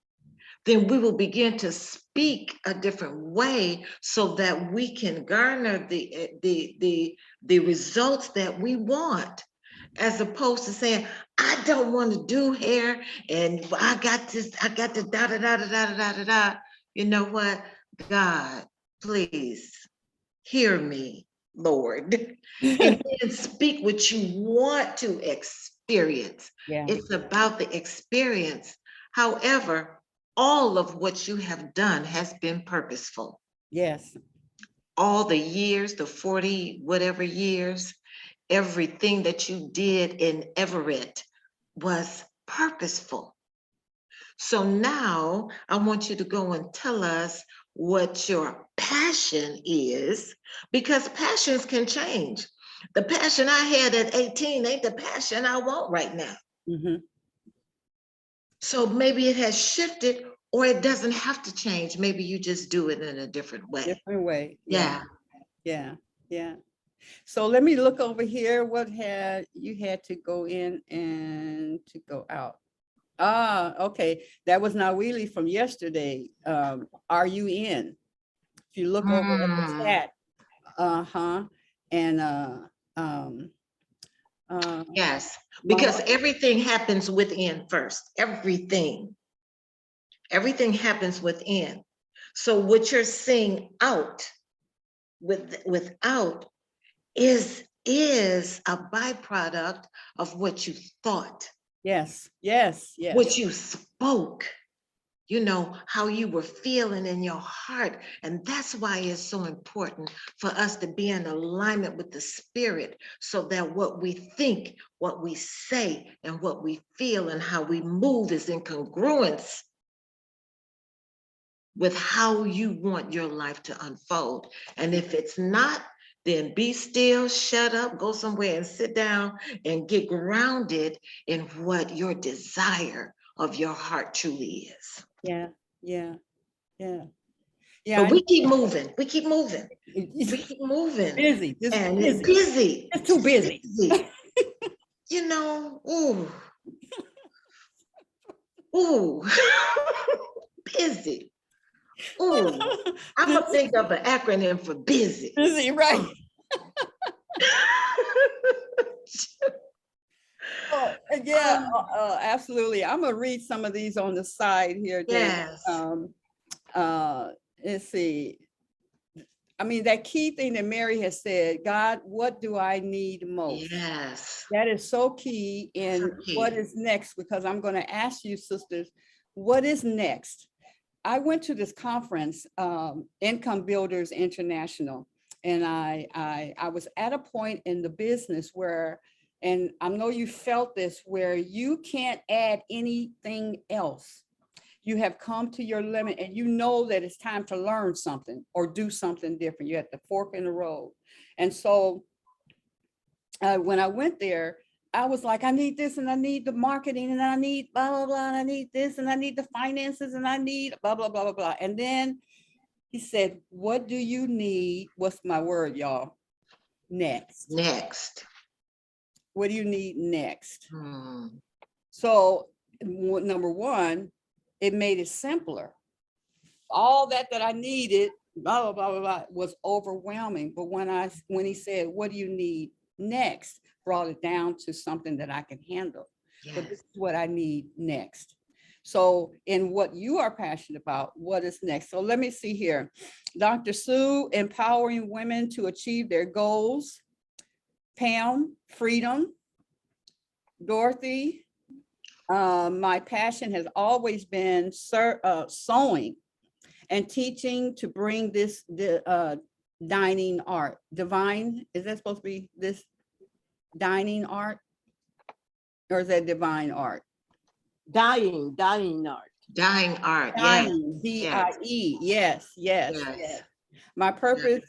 then we will begin to speak a different way, so that we can garner the results that we want, as opposed to saying, I don't want to do hair, and I got this, I got the da da da da da da da da. You know what? God, please hear me, Lord, and then speak what you want to experience. It's about the experience. However, all of what you have done has been purposeful. Yes. All the years, the 40 whatever years, everything that you did in Everett was purposeful. So now I want you to go and tell us what your passion is, because passions can change. The passion I had at 18 ain't the passion I want right now. So maybe it has shifted, or it doesn't have to change. Maybe you just do it in a different way. Different way. Yeah. Yeah. Yeah. So let me look over here. What had you had to go in and to go out? Ah, okay. That was Nawili from yesterday. Are you in? If you look over at the chat, and yes, because everything happens within first. Everything happens within. So what you're seeing out without is a byproduct of what you thought. Yes, yes, yes. What you spoke, you know, how you were feeling in your heart. And that's why it's so important for us to be in alignment with the spirit, so that what we think, what we say, and what we feel and how we move is in congruence with how you want your life to unfold. And if it's not, then be still, shut up, go somewhere and sit down and get grounded in what your desire of your heart truly is. Yeah, yeah, yeah. Yeah, but we keep moving. We keep moving. We keep moving. Busy. And busy. It's busy. It's too busy. You know, ooh. Ooh. Busy. Ooh. I'm gonna think of an acronym for busy. Busy, right. Oh, yeah, absolutely. I'm gonna read some of these on the side here. Yes. Let's see. I mean, that key thing that Mary has said, God, what do I need most? Yes. That is so key in what is next, because I'm going to ask you, sisters, what is next? I went to this conference, Income Builders International, and I was at a point in the business where, and I know you felt this, where you can't add anything else. You have come to your limit, and you know that it's time to learn something or do something different. You're at the fork in the road. And so when I went there, I was like, I need this and I need the marketing and I need blah, blah, blah, and I need this and I need the finances and I need blah, blah, blah, blah, blah. And then he said, what do you need? What's my word, y'all? Next. Next. What do you need next? Hmm. So number one, it made it simpler. All that I needed, blah, blah, blah, blah, blah, was overwhelming. But when he said, what do you need next? Brought it down to something that I can handle. Yes. But this is what I need next. So in what you are passionate about, what is next? So let me see here. Dr. Sue, empowering women to achieve their goals. Pam, freedom. Dorothy, my passion has always been sewing and teaching to bring this dining art. Divine, is that supposed to be this dining art? Or is that divine art? Dying art. Dying art. Yes. Dining, D-I-E, yes, yes, Yes. yes. My purpose,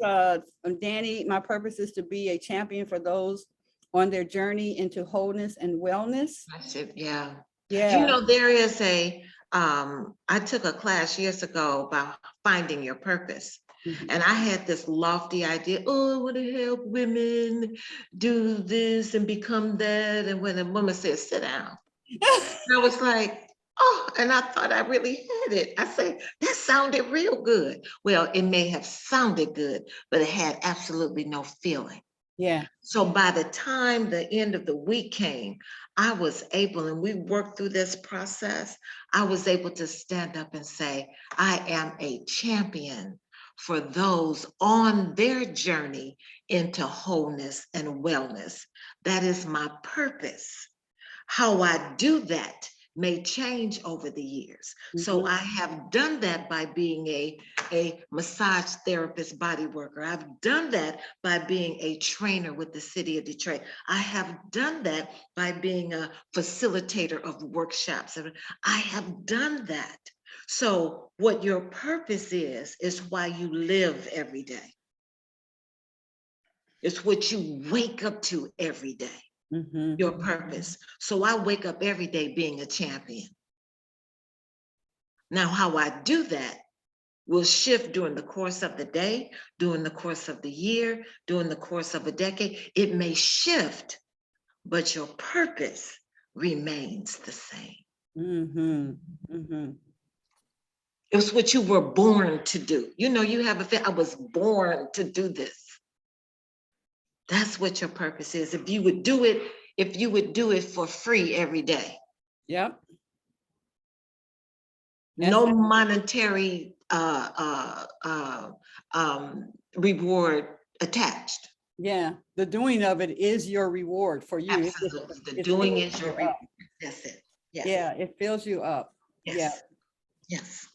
Danny, my purpose is to be a champion for those on their journey into wholeness and wellness. That's it. Yeah. Yeah. You know, there is I took a class years ago about finding your purpose. Mhm. And I had this lofty idea, oh, I want to help women do this and become that. And when a woman says, sit down, I was like, oh, and I thought I really had it. I said, that sounded real good. Well, it may have sounded good, but it had absolutely no feeling. Yeah. So by the time the end of the week came, I was able, and we worked through this process, I was able to stand up and say, I am a champion for those on their journey into wholeness and wellness. That is my purpose. How I do that may change over the years. So I have done that by being a massage therapist, body worker. I've done that by being a trainer with the city of Detroit. I have done that by being a facilitator of workshops. I have done that. So what your purpose is why you live every day. It's what you wake up to every day. Your purpose. So I wake up every day being a champion. Now, how I do that will shift during the course of the day, during the course of the year, during the course of a decade. It may shift, but your purpose remains the same. It's what you were born to do. You know, you have I was born to do this. That's what your purpose is. If you would do it for free every day. Yep. No monetary reward attached. Yeah, the doing of it is your reward for you. Absolutely. The doing is your reward. That's it. Yes. Yeah, it fills you up. Yes. Yes.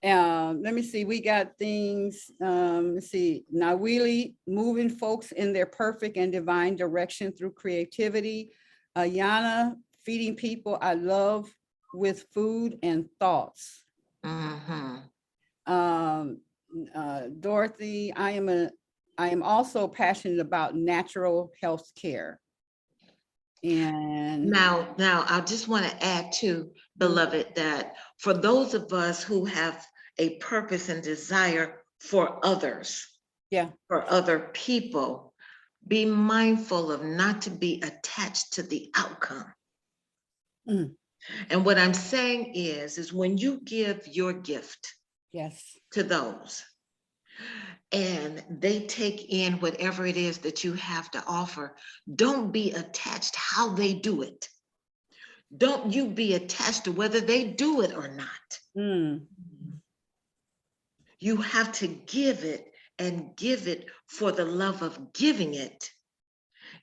Let me see, we got things, let's see, now really moving folks in their perfect and divine direction through creativity. Yana, feeding people I love with food and thoughts. Dorothy, I am also passionate about natural health care. And now I just want to add to, beloved, that for those of us who have a purpose and desire for others, for other people, be mindful of not to be attached to the outcome. And what I'm saying is when you give your gift to those, and they take in whatever it is that you have to offer, don't be attached how they do it. Don't you be attached to whether they do it or not. You have to give it, and give it for the love of giving it,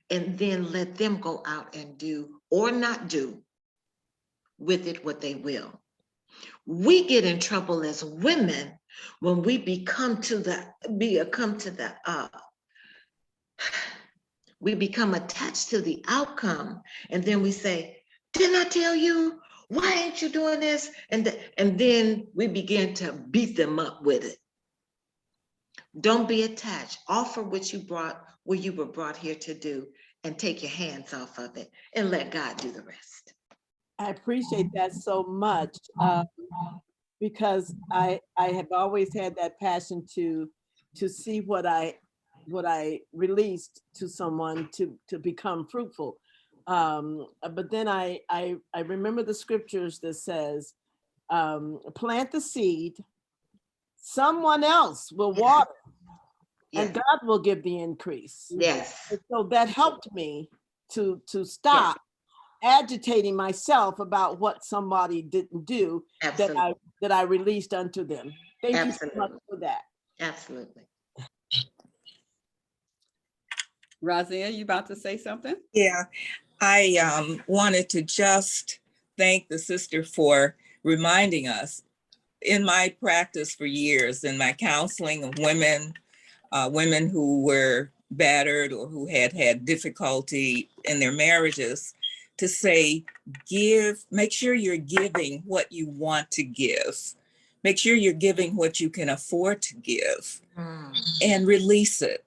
and then let them go out and do or not do with it what they will. We get in trouble as women when we become attached to the outcome, and then we say, didn't I tell you? Why ain't you doing this? And then we begin to beat them up with it. Don't be attached. Offer what you were brought here to do, and take your hands off of it and let God do the rest. I appreciate that so much, because I have always had that passion to see what I released to someone to become fruitful. But then I remember the scriptures that says, plant the seed, someone else will water, and Yes, God will give the increase. yes, And so that helped me to stop agitating myself about what somebody didn't do absolutely, that I released unto them. Thank you so much absolutely, for that. absolutely. Razia, you about to say something? Yeah, I wanted to just thank the sister for reminding us. In my practice for years, in my counseling of women, women who were battered or who had difficulty in their marriages, to say, make sure you're giving what you want to give. Make sure you're giving what you can afford to give, and release it.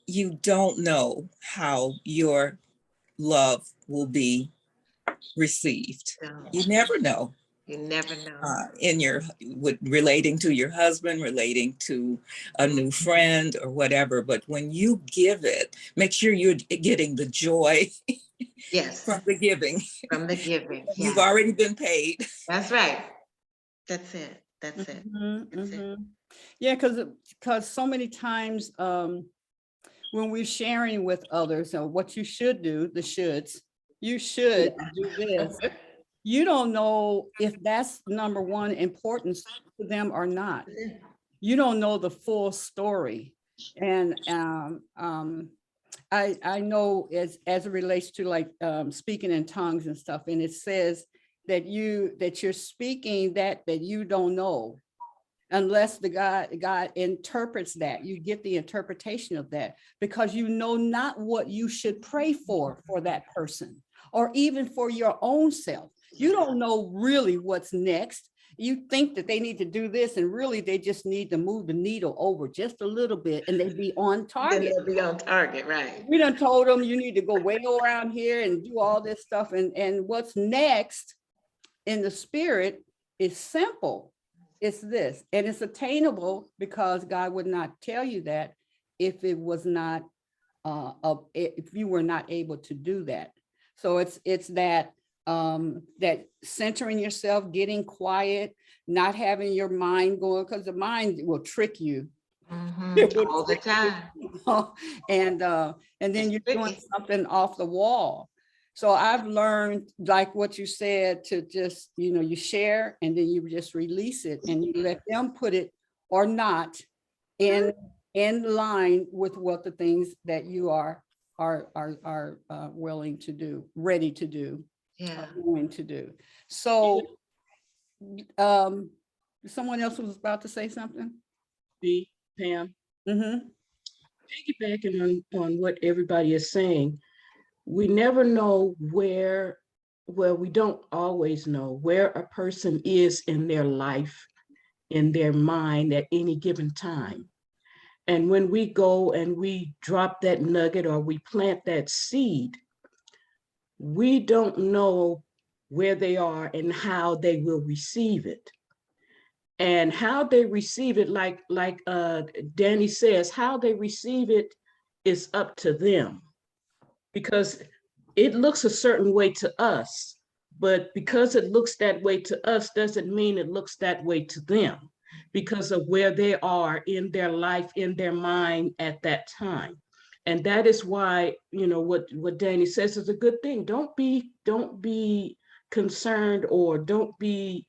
You don't know how your love will be received. So, You never know. you never know. Relating to your husband, relating to a new friend or whatever. But when you give it, make sure you're getting the joy Yes, from the giving. from the giving. You've Yeah, already been paid. that's right. That's it. That's it. That's it. Mhm. Yeah, because so many times when we're sharing with others, what you should do, the shoulds, you should do this. You don't know if that's number one importance to them or not. You don't know the full story. And I know as it relates to like speaking in tongues and stuff, and it says that you're speaking that you don't know, unless the God interprets that. You get the interpretation of that, because you know not what you should pray for that person, or even for your own self. You don't know really what's next. You think that they need to do this, and really they just need to move the needle over just a little bit, and they'd be on Then target. they'll be on target, right? We done told them you need to go way around here and do all this stuff, and what's next in the spirit is simple. It's this, and it's attainable, because God would not tell you that if it was not if you were not able to do that. So it's that that centering yourself, getting quiet, not having your mind going, because the mind will trick you. It will All the trick you. time. and then It's you're doing tricky. something off the wall. So I've learned, like what you said, to just, you share, and then you just release it, and you let them put it or not in line with what the things that you are willing to do, ready to do, Yeah. going to do. So someone else was about to say something. B, Pam, Mm-hmm. piggybacking on what everybody is saying, we never know well, we don't always know where a person is in their life, in their mind at any given time. And when we go and we drop that nugget or we plant that seed, we don't know where they are and how they will receive it. And how they receive it, like Danny says, how they receive it is up to them, because it looks a certain way to us, but because it looks that way to us doesn't mean it looks that way to them, because of where they are in their life, in their mind at that time. And that is why, what Danny says is a good thing. Don't be concerned, or don't be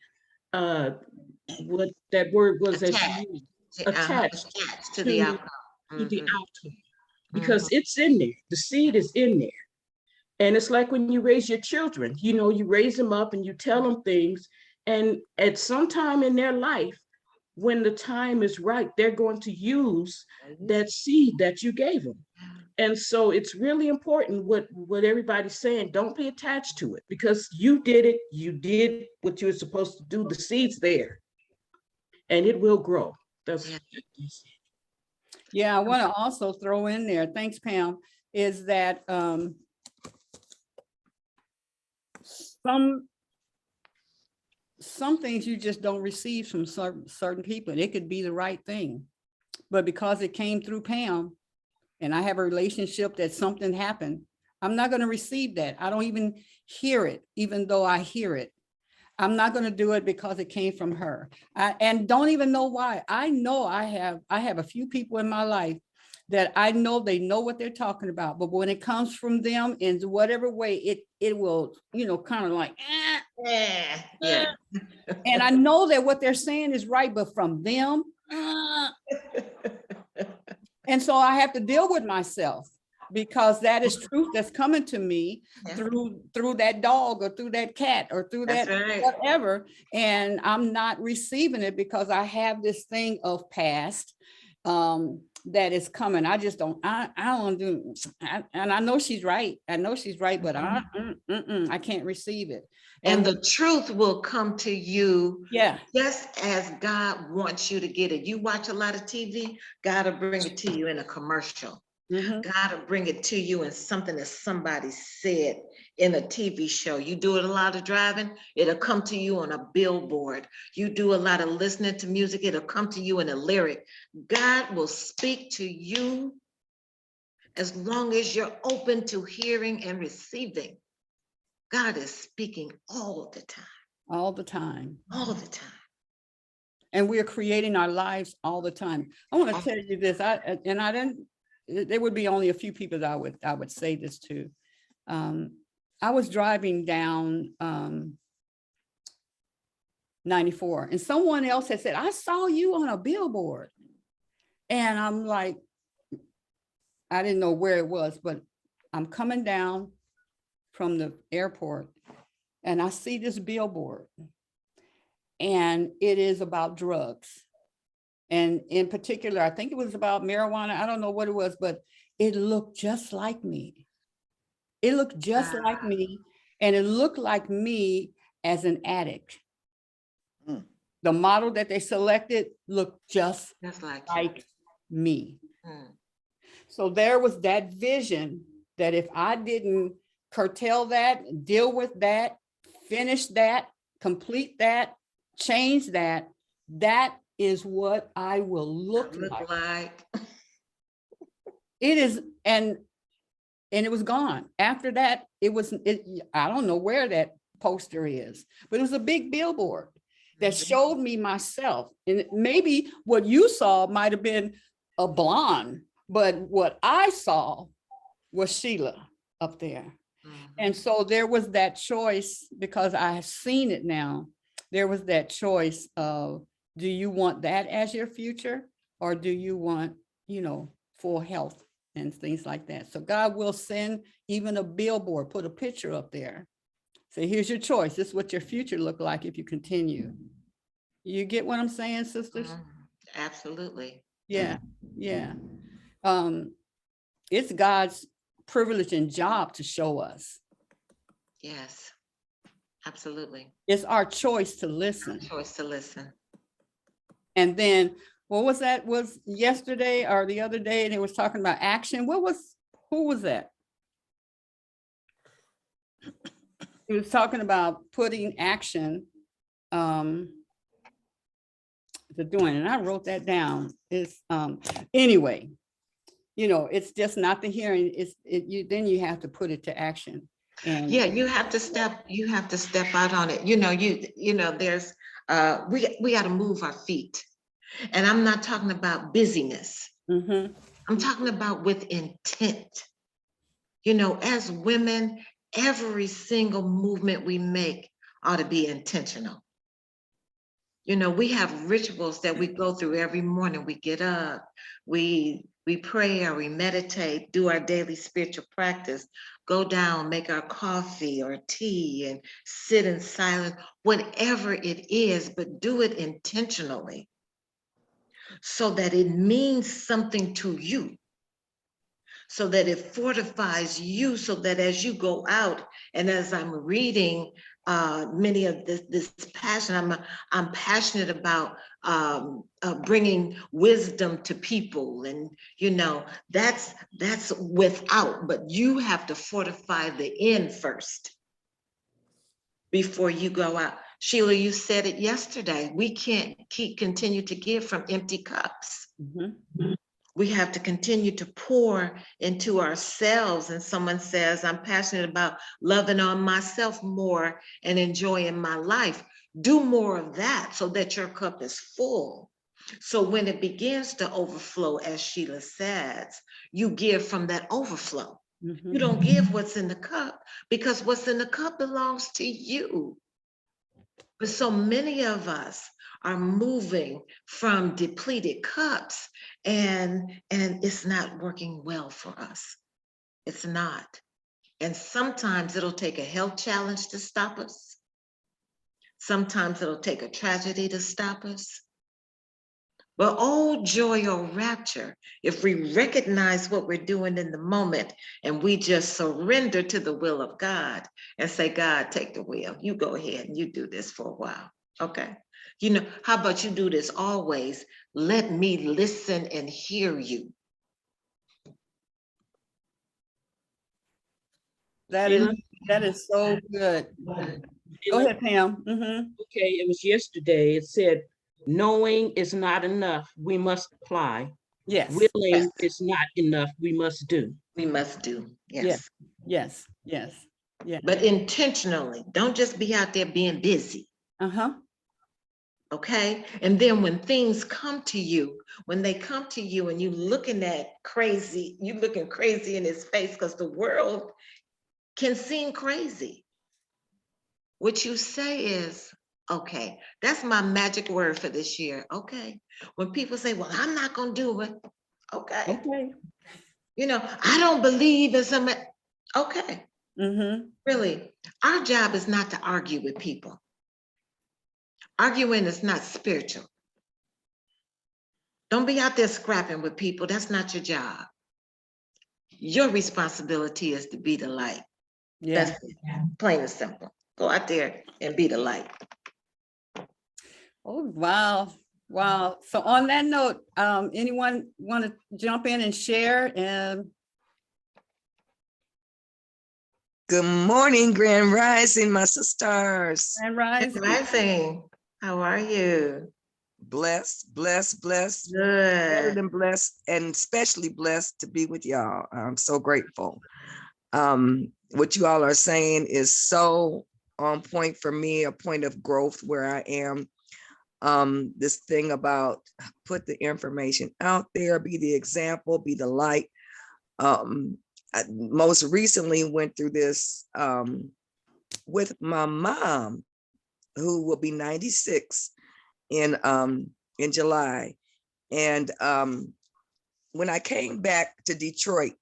what that word was that you used, attached Attached to to the outcome. the outcome, because it's in there. The seed is in there. And it's like when you raise your children, you raise them up and you tell them things, and at some time in their life, when the time is right, they're going to use that seed that you gave them. And so it's really important what everybody's saying. Don't be attached to it, because you did it. You did what you were supposed to do. The seed's there, and it will grow. Yeah. Yeah, I want to also throw in there, thanks, Pam, is that some things you just don't receive from certain people. It could be the right thing, but because it came through Pam and I have a relationship that something happened, I'm not going to receive that. I don't even hear it, even though I hear it. I'm not going to do it because it came from her. And don't even know why. I know I have a few people in my life that I know they know what they're talking about, but when it comes from them in whatever way, it will, kind of like, Yeah. and I know that what they're saying is right, but from them, and so I have to deal with myself, because that is truth that's coming to me Yeah. through that dog or through that cat or through That's that right. whatever. And I'm not receiving it because I have this thing of past that is coming. I just don't, I don't do, and I know she's right. I know she's right, but I can't receive it. And the truth will come to you Yeah. just as God wants you to get it. You watch a lot of TV, God will bring it to you in a commercial. Mhm. God will bring it to you in something that somebody said in a TV show. You do it a lot of driving, it'll come to you on a billboard. You do a lot of listening to music, it'll come to you in a lyric. God will speak to you as long as you're open to hearing and receiving. God is speaking all the time. All the time. All the time. And we're creating our lives all the time. I want to tell you this, there would be only a few people that I would say this to. I was driving down 94 and someone else had said, I saw you on a billboard. And I'm like, I didn't know where it was, but I'm coming down from the airport and I see this billboard and it is about drugs. And in particular, I think it was about marijuana. I don't know what it was, but it looked just like me. It looked just like me. And it looked like me as an addict. The model that they selected looked just like me. So there was that vision that if I didn't curtail that, deal with that, finish that, complete that, change that, that is what I will look like. It is, and it was gone. After that, I don't know where that poster is, but it was a big billboard that showed me myself. And maybe what you saw might have been a blonde, but what I saw was Sheila up there. And so there was that choice, because I have seen it now. There was that choice of, do you want that as your future? Or do you want, full health and things like that? So God will send even a billboard, put a picture up there. Say, here's your choice. This is what your future look like if you continue. You get what I'm saying, sisters? Absolutely. Yeah, yeah. It's God's privilege and job to show us. Yes, absolutely. It's our choice to listen. Our choice to listen. And then, what was that? Was yesterday or the other day, and it was talking about action. Who was that? He was talking about putting action to doing, and I wrote that down. It's anyway, it's just not the hearing. Then you have to put it to action. And yeah, you have to step out on it. There's we got to move our feet. And I'm not talking about busyness. I'm talking about with intent. As women, every single movement we make ought to be intentional. We have rituals that we go through every morning. We get up, we pray or we meditate, do our daily spiritual practice, go down, make our coffee or tea and sit in silence, whatever it is, but do it intentionally so that it means something to you, so that it fortifies you, so that as you go out and as I'm reading many of this passion. I'm passionate about bringing wisdom to people, and that's without. But you have to fortify the in first before you go out. Sheila, you said it yesterday. We can't continue to give from empty cups. Mhm. We have to continue to pour into ourselves. And someone says, I'm passionate about loving on myself more and enjoying my life. Do more of that so that your cup is full. So when it begins to overflow, as Sheila says, you give from that overflow. Mhm. You don't give what's in the cup, because what's in the cup belongs to you. But so many of us are moving from depleted cups, and it's not working well for us. It's not. And sometimes it'll take a health challenge to stop us. Sometimes it'll take a tragedy to stop us. But oh, joy or rapture, if we recognize what we're doing in the moment and we just surrender to the will of God and say, God, take the wheel. You go ahead and you do this for a while. Okay. How about you do this always? Let me listen and hear you. Sheila? That is so good. Go ahead, Pam. Mhm. Okay, it was yesterday. It said, knowing is not enough. We must apply. Yes. Willing is not enough. We must do. We must do. Yes. Yes. Yes. Yeah. But intentionally, don't just be out there being busy. Uh-huh. Okay. And then when things come to you, when they come to you and you looking crazy in his face, because the world can seem crazy. What you say is, okay, that's my magic word for this year. Okay. When people say, well, I'm not going to do it. Okay. Okay. I don't believe in some. Okay. Mm-hmm. Really, our job is not to argue with people. Arguing is not spiritual. Don't be out there scrapping with people. That's not your job. Your responsibility is to be the light. Yeah. That's it. Plain and simple. Go out there and be the light. Oh, wow. Wow. So on that note, anyone want to jump in and share? And Good morning, Grand Rising, my sisters. Rise. Good rising. How are you? Blessed, blessed, blessed, better Good. than blessed, and especially blessed to be with y'all. I'm so grateful. What you all are saying is so on point for me, a point of growth where I am. This thing about put the information out there, be the example, be the light. I most recently went through this with my mom, who will be 96 in July. And when I came back to Detroit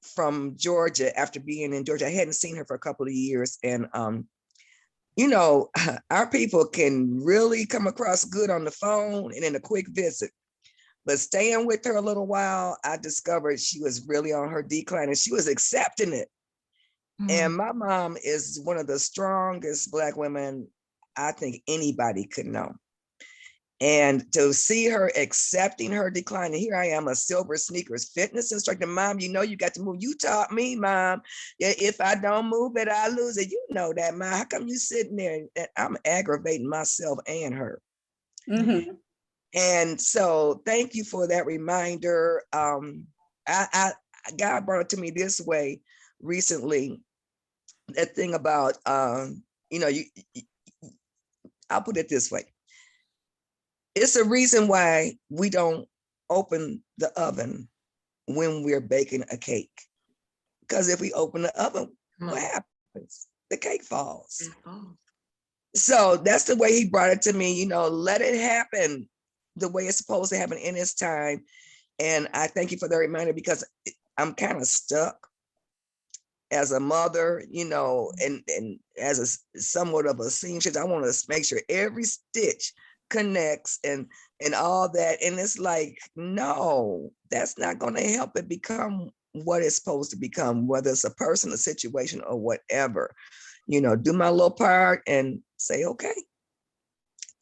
from Georgia, after being in Georgia, I hadn't seen her for a couple of years. And our people can really come across good on the phone and in a quick visit. But staying with her a little while, I discovered she was really on her decline and she was accepting it. And my mom is one of the strongest Black women I think anybody could know. And to see her accepting her decline, and here I am, a Silver Sneakers fitness instructor. Mom, you got to move. You taught me, Mom. Yeah, if I don't move it, I lose it. You know that, Mom. How come you sitting there? And I'm aggravating myself and her. Mm-hmm. And so thank you for that reminder. God brought it to me this way recently. That thing about, I'll put it this way. It's a reason why we don't open the oven when we're baking a cake. Because if we open the oven, what happens? The cake falls. So that's the way he brought it to me, let it happen the way it's supposed to happen in its time. And I thank you for the reminder, because I'm kind of stuck as a mother, and as a somewhat of a seamstress. I want to make sure every stitch connects and all that. And it's like, no, that's not going to help it become what it's supposed to become, whether it's a person, a situation, or whatever. do my little part and say, okay,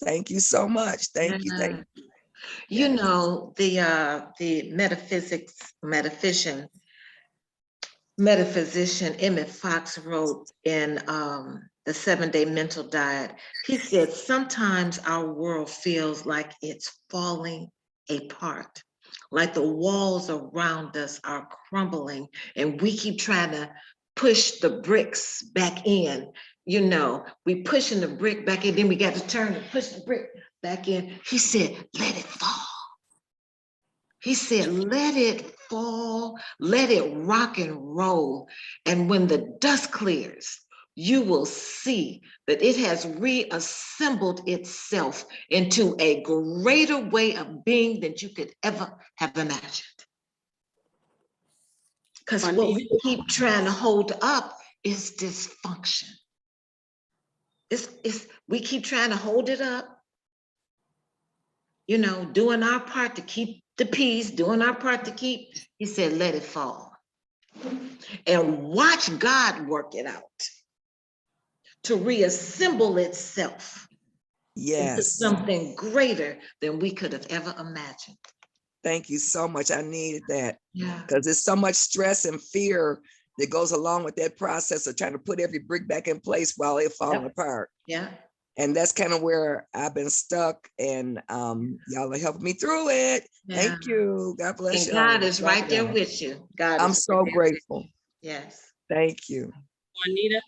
thank you so much. Thank you. Thank you. You Yes. know, the metaphysician Emmett Fox wrote in the 7-Day Mental Diet. He said, sometimes our world feels like it's falling apart, like the walls around us are crumbling, and we keep trying to push the bricks back in. We pushing the brick back in, then we got to turn and push the brick back in. He said, let it fall. He said, let it fall, let it rock and roll. And when the dust clears, you will see that it has reassembled itself into a greater way of being than you could ever have imagined. Because what we keep trying to hold up is dysfunction. We keep trying to hold it up, doing our part to keep the peace, doing our part to keep, he said, let it fall. And watch God work it out to reassemble itself into Yes. something greater than we could have ever imagined. Thank you so much. I needed that. Yeah. Because there's so much stress and fear that goes along with that process of trying to put every brick back in place while it's falling apart. Yeah. And that's kind of where I've been stuck, and y'all are helping me through it. Yeah. Thank you. God bless And you. God is right there with you. I'm so grateful. Yes. Thank you. Juanita,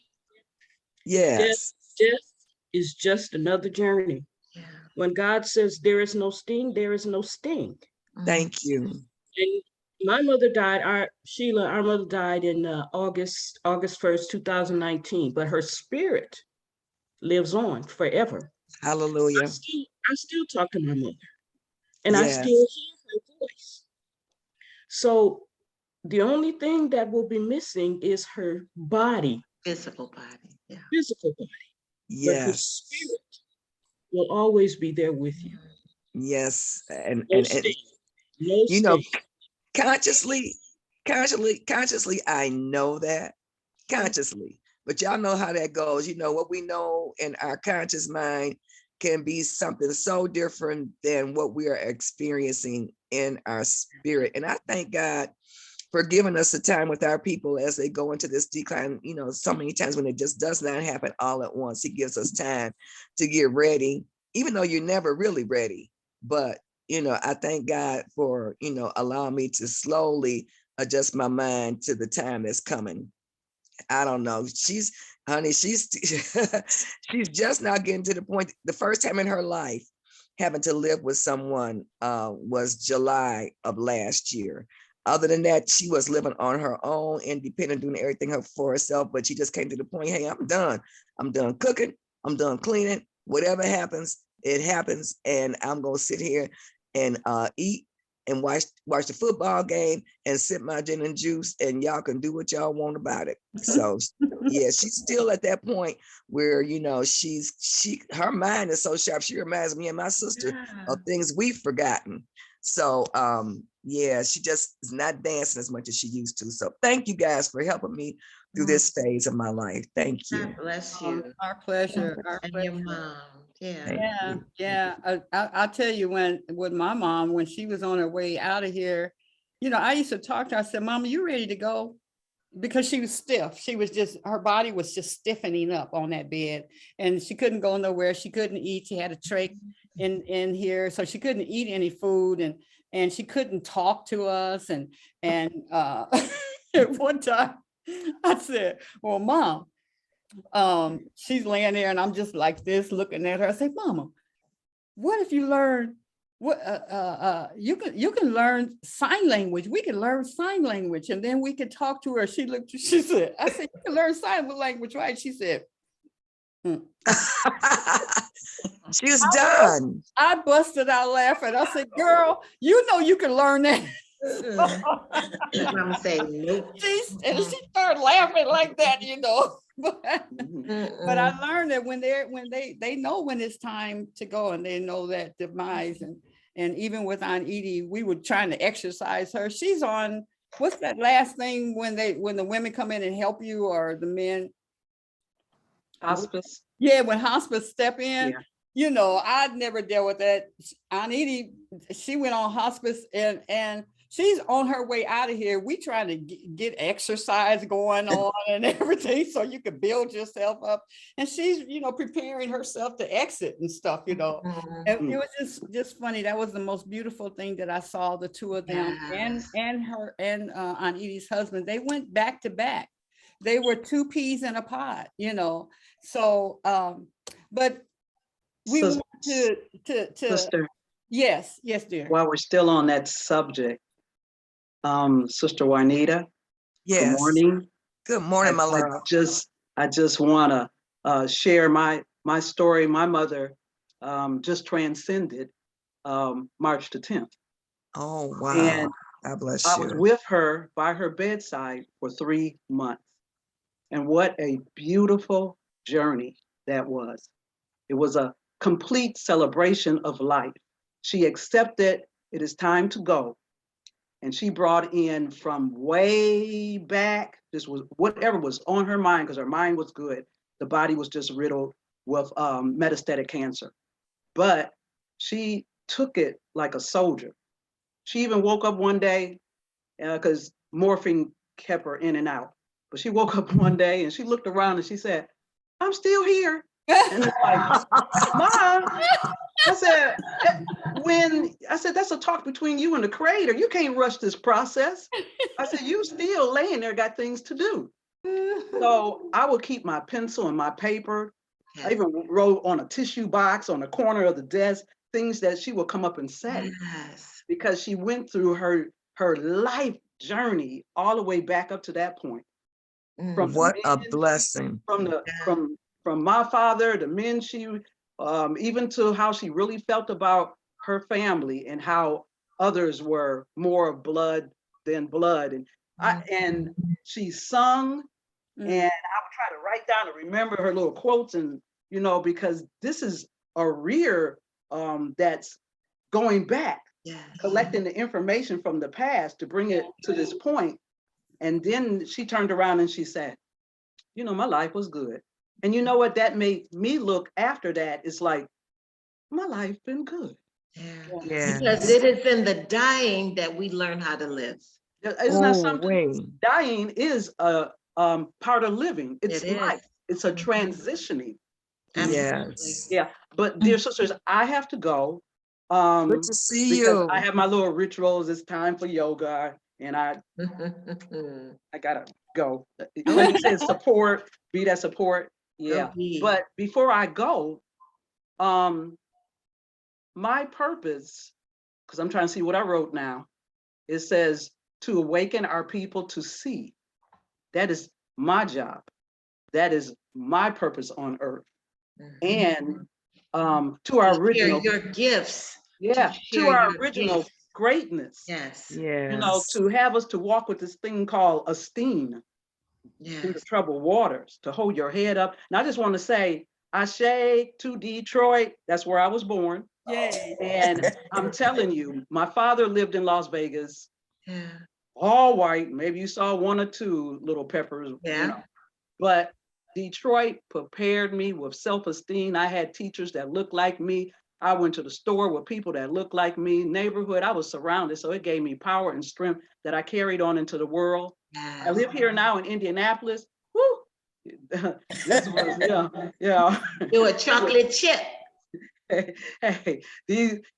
Yes. death is just another journey. Yeah. When God says there is no sting, there is no sting. Thank you. And my mother died, our mother died in August 1st, 2019, but her spirit lives on forever. Hallelujah. I still talk to my mother, and Yes. I still hear her voice. So the only thing that will be missing is her body. Physical body. Yeah. Physical body. Yes. But her spirit will always be there with you. Yes. And consciously, I know that. Consciously. But y'all know how that goes. What we know in our conscious mind can be something so different than what we are experiencing in our spirit. And I thank God for giving us the time with our people as they go into this decline. So many times when it just does not happen all at once, he gives us time to get ready, even though you're never really ready. But, I thank God for, allowing me to slowly adjust my mind to the time that's coming. I don't know. She's she's just now getting to the point. The first time in her life having to live with someone was July of last year. Other than that, she was living on her own, independent, doing everything for herself. But she just came to the point, hey, I'm done. I'm done cooking. I'm done cleaning. Whatever happens, it happens. And I'm going to sit here and eat and watch the football game and sip my gin and juice, and y'all can do what y'all want about it. So yeah, she's still at that point where, her mind is so sharp. She reminds me and my sister of things we've forgotten. So yeah, she just is not dancing as much as she used to. So thank you guys for helping me through this phase of my life. Thank you. God bless you. Our pleasure. Our And pleasure. your mom. Yeah. Yeah, yeah. I'll tell you, with my mom, when she was on her way out of here, I used to talk to her. I said, Mama, you ready to go? Because she was stiff. Her body was just stiffening up on that bed, and she couldn't go nowhere. She couldn't eat. She had a trach in here, so she couldn't eat any food, and she couldn't talk to us. And at one time I said, well, Mom, she's laying there and I'm just like this looking at her. I say, Mama, what if you learn you can learn sign language. We can learn sign language and then we could talk to her. She said, I said, you can learn sign language, right? She said, She was done. I busted out laughing. I said, girl, you can learn that. Mama say, nope. She started laughing like that, But I learned that when they know when it's time to go, and they know that demise, and even with Aunt Edie, we were trying to exercise her. She's on, what's that last thing when the women come in and help you, or the men? Hospice. Yeah, when hospice step in, Yeah. you know, I'd never dealt with that. Aunt Edie, she went on hospice and she's on her way out of here. We trying to get exercise going on and everything so you could build yourself up. And she's, you know, preparing herself to exit and stuff, you know. And it was just funny. That was the most beautiful thing that I saw, the two of them and her and Aunt Edie's husband. They went back to back. They were two peas in a pod, you know. So, but we Sis- want to Sister, yes, dear. while we're still on that subject, Sister Juanita, good Yes. morning. Good morning, my love. I just want to share my story. My mother just transcended March the 10th. Oh, wow. And God bless I was you. with her by her bedside for 3 months. And what a beautiful journey that was. It was a complete celebration of life. She accepted it is time to go. And she brought in from way back, this was whatever was on her mind, because her mind was good. The body was just riddled with metastatic cancer. But she took it like a soldier. She even woke up one day, because morphine kept her in and out. But she woke up one day and she looked around and she said, I'm still here. And it's like, Mom, I said, that's a talk between you and the creator. You can't rush this process. I said, you still laying there, got things to do. So I would keep my pencil and my paper. I even wrote on a tissue box on the corner of the desk, things that she would come up and say. Yes. Because she went through her life journey all the way back up to that point. From What a men, blessing. from my father, the men she, even to how she really felt about her family and how others were more blood than blood. And she sung, and I would try to write down and remember her little quotes, and you know, because this is a rear that's going back, collecting the information from the past to bring it to this point. And then she turned around and she said, you know, my life was good. And you know what, that made me look after that. It's like, my life been good. Yeah. Because it is in the dying that we learn how to live. It's not something, dying is a part of living. It's It life. is. It's a transitioning. Yes. Yeah, but dear sisters, I have to go. Good to see because you. I have my little rituals. It's time for yoga, and I gotta go. Like you said, support, be that support. Yeah. But before I go, my purpose, because I'm trying to see what I wrote now, it says to awaken our people to see. That is my job. That is my purpose on earth. And to our original, your gifts. yeah, to our original greatness. Yes. You know, to have us to walk with this thing called esteem through the troubled waters, to hold your head up. And I just want to say, Ashe to Detroit. That's where I was born. Yay. And I'm telling you, my father lived in Las Vegas. Yeah. All white. Maybe you saw one or two little peppers. Yeah. You know. But Detroit prepared me with self-esteem. I had teachers that looked like me. I went to the store with people that looked like me. Neighborhood, I was surrounded. So it gave me power and strength that I carried on into the world. Yes. I live here now in Indianapolis. Woo! This was, yeah. You a chocolate chip. Hey,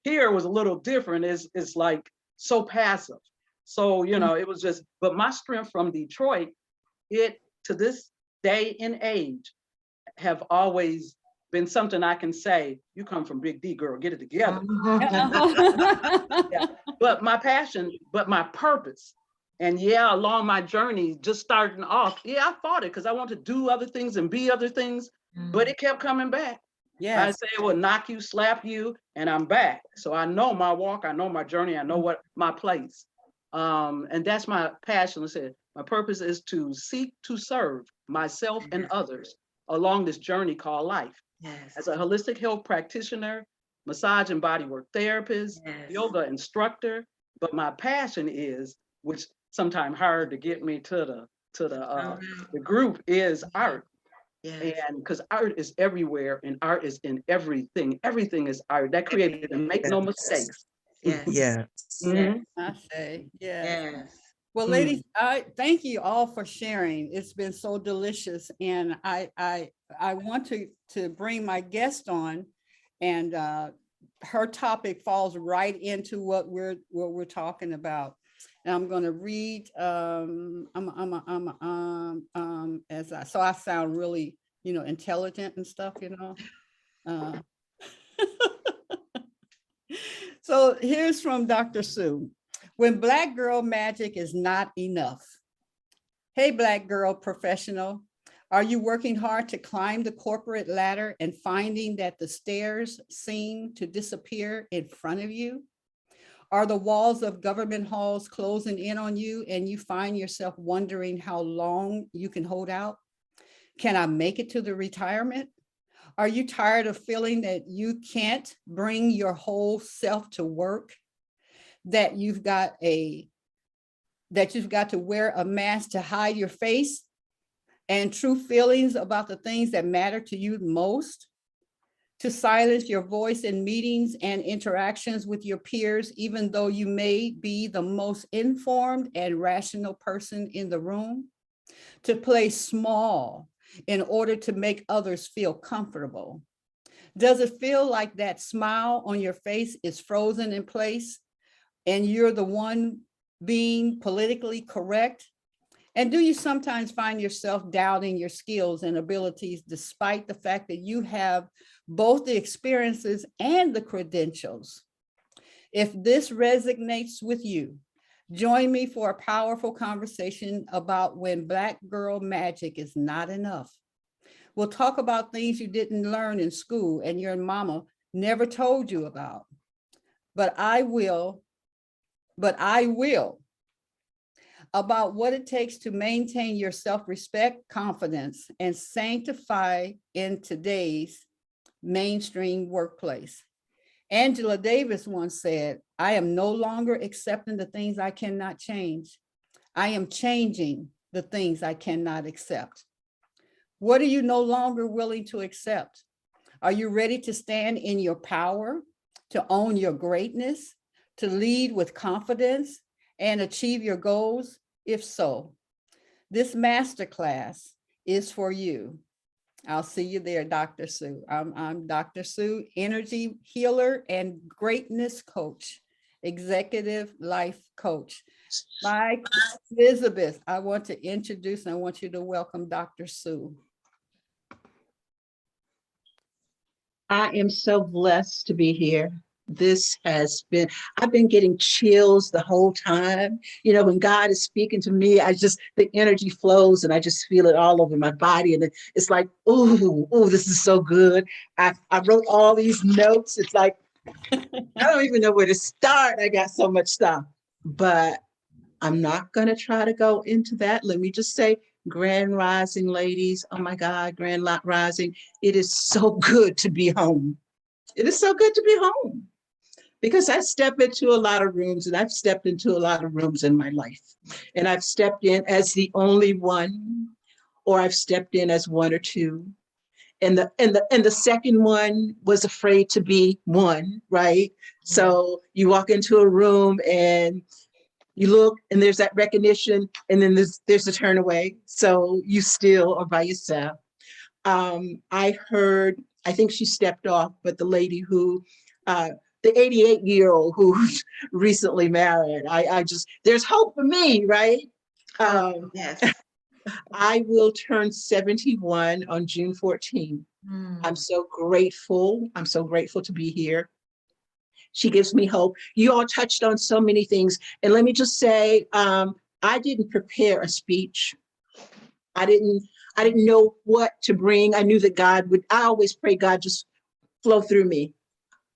here was a little different. It's like so passive. So, you know, it was just, but my strength from Detroit, it to this day and age have always been something I can say, you come from Big D, girl, get it together. Yeah. But my passion, but my purpose. And yeah, along my journey, just starting off, yeah, I fought it because I wanted to do other things and be other things, but it kept coming back. Yes. I say it will knock you, slap you, and I'm back. So I know my walk, I know my journey, I know what my place. And that's my passion. I said, my purpose is to seek to serve myself and others along this journey called life. Yes. As a holistic health practitioner, massage and bodywork therapist, yoga instructor, but my passion is, which sometimes hard to get me to the group, is art. Yes. And because art is everywhere and art is in everything. Everything is art. That created, and make no mistakes. Yes. Yeah. Mhm. I say, yeah. Yes. Well, ladies, I thank you all for sharing. It's been so delicious, and I want to bring my guest on, and her topic falls right into what we're talking about. And I'm going to read. So I sound really, intelligent and stuff, Uh, so here's from Dr. Sue. When Black girl magic is not enough. Hey, Black girl professional, are you working hard to climb the corporate ladder and finding that the stairs seem to disappear in front of you? Are the walls of government halls closing in on you and you find yourself wondering how long you can hold out? Can I make it to the retirement? Are you tired of feeling that you can't bring your whole self to work? That you've got to wear a mask to hide your face and true feelings about the things that matter to you most, to silence your voice in meetings and interactions with your peers, even though you may be the most informed and rational person in the room, to play small in order to make others feel comfortable. Does it feel like that smile on your face is frozen in place and you're the one being politically correct? And do you sometimes find yourself doubting your skills and abilities despite the fact that you have both the experiences and the credentials? If this resonates with you, join me for a powerful conversation about when Black girl magic is not enough. We'll talk about things you didn't learn in school and your mama never told you about. But I will about what it takes to maintain your self-respect, confidence, and sanctify in today's mainstream workplace. Angela Davis once said, I am no longer accepting the things I cannot change. I am changing the things I cannot accept. What are you no longer willing to accept? Are you ready to stand in your power, to own your greatness, to lead with confidence and achieve your goals? If so, this masterclass is for you. I'll see you there, Dr. Sue. I'm Dr. Sue, energy healer and greatness coach, executive life coach. By Elizabeth, I want to introduce and I want you to welcome Dr. Sue. I am so blessed to be here. I've been getting chills the whole time. You know, when God is speaking to me, the energy flows and I just feel it all over my body. And it's like, ooh, this is so good. I wrote all these notes. It's like, I don't even know where to start. I got so much stuff, but I'm not going to try to go into that. Let me just say, Grand Rising, ladies. Oh my God, Grand Rising. It is so good to be home. It is so good to be home because I step into a lot of rooms and I've stepped into a lot of rooms in my life. And I've stepped in as the only one, or I've stepped in as one or two. And the second one was afraid to be one, right? So you walk into a room and you look and there's that recognition and then there's a turn away. So you still are by yourself. I think she stepped off, but the lady who, the 88-year-old who's recently married, there's hope for me, right? Yes. I will turn 71 on June 14. I'm so grateful. I'm so grateful to be here. She gives me hope. You all touched on so many things. And let me just say, I didn't prepare a speech. I didn't know what to bring. I knew that I always pray God just flow through me.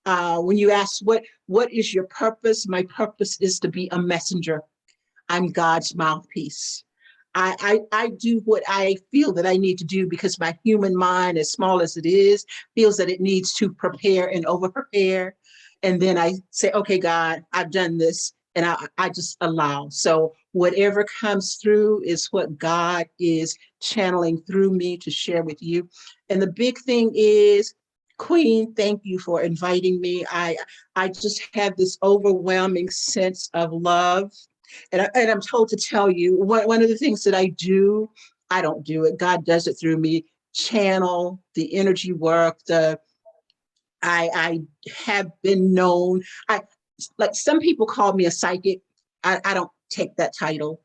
When you ask what is your purpose? My purpose is to be a messenger. I'm God's mouthpiece. I do what I feel that I need to do because my human mind, as small as it is, feels that it needs to prepare and over prepare. And then I say, okay, God, I've done this and I just allow. So whatever comes through is what God is channeling through me to share with you. And the big thing is, Queen, thank you for inviting me. I just have this overwhelming sense of love. And I'm told to tell you, one of the things that I don't do it. God does it through me. Channel the energy work, I have been known. Like some people call me a psychic. I don't take that title.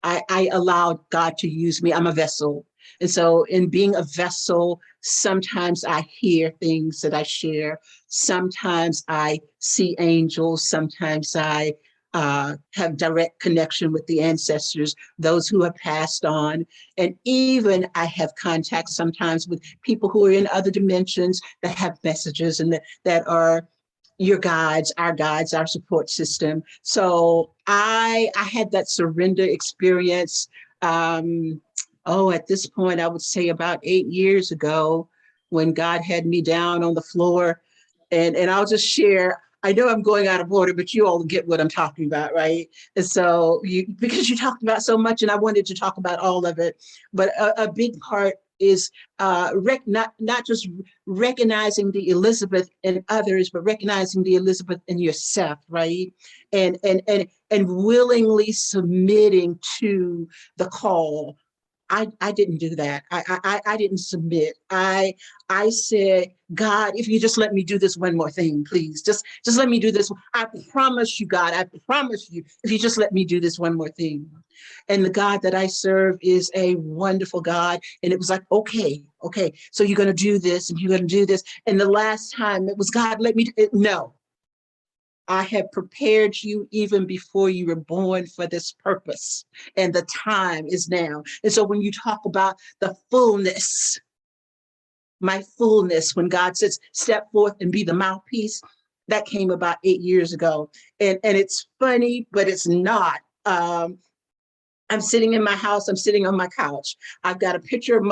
I allowed God to use me. I'm a vessel. And so in being a vessel, sometimes I hear things that I share. Sometimes I see angels. Sometimes I have direct connection with the ancestors, those who have passed on. And even I have contact sometimes with people who are in other dimensions that have messages and that are your guides, our support system. So I had that surrender experience. At this point, I would say about 8 years ago, when God had me down on the floor. And I'll just share, I know I'm going out of order, but you all get what I'm talking about, right? And so because you talked about so much and I wanted to talk about all of it, but a big part is not just recognizing the Elizabeth in others, but recognizing the Elizabeth in yourself, right? And willingly submitting to the call. I didn't do that. I didn't submit. I said, God, if you just let me do this one more thing, please, just let me do this. I promise you, God, I promise you, if you just let me do this one more thing. And the God that I serve is a wonderful God. And it was like, okay, so you're going to do this and you're going to do this. And the last time it was, God, let me do it. No. I have prepared you even before you were born for this purpose, and the time is now. And so when you talk about the fullness, my fullness, when God says, step forth and be the mouthpiece, that came about 8 years ago. And it's funny, but it's not. I'm sitting in my house, I'm sitting on my couch. I've got a picture of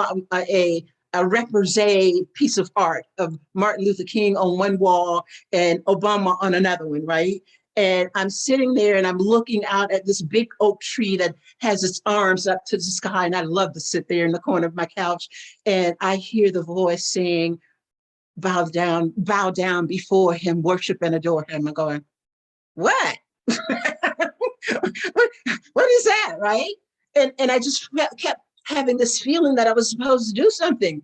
a represent piece of art of Martin Luther King on one wall and Obama on another one, right? And I'm sitting there and I'm looking out at this big oak tree that has its arms up to the sky. And I love to sit there in the corner of my couch. And I hear the voice saying, bow down before him, worship and adore him. I'm going, what? what is that, right? And I just kept having this feeling that I was supposed to do something.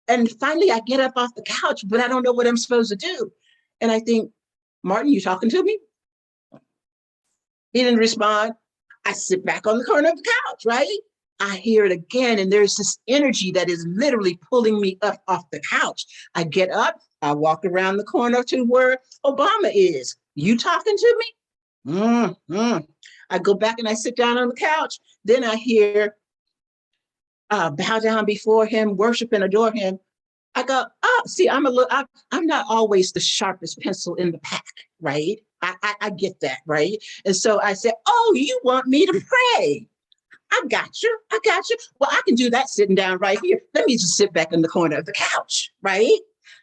And finally I get up off the couch, but I don't know what I'm supposed to do. And I think, Martin, you talking to me? He didn't respond. I sit back on the corner of the couch, right? I hear it again, and there's this energy that is literally pulling me up off the couch. I get up, I walk around the corner to where Obama is. You talking to me? I go back and I sit down on the couch. Then I hear, bow down before him, worship and adore him. I go, see, I'm not always the sharpest pencil in the pack, right? I get that, right? And so I said, oh, you want me to pray? I got you. Well, I can do that sitting down right here. Let me just sit back in the corner of the couch, right?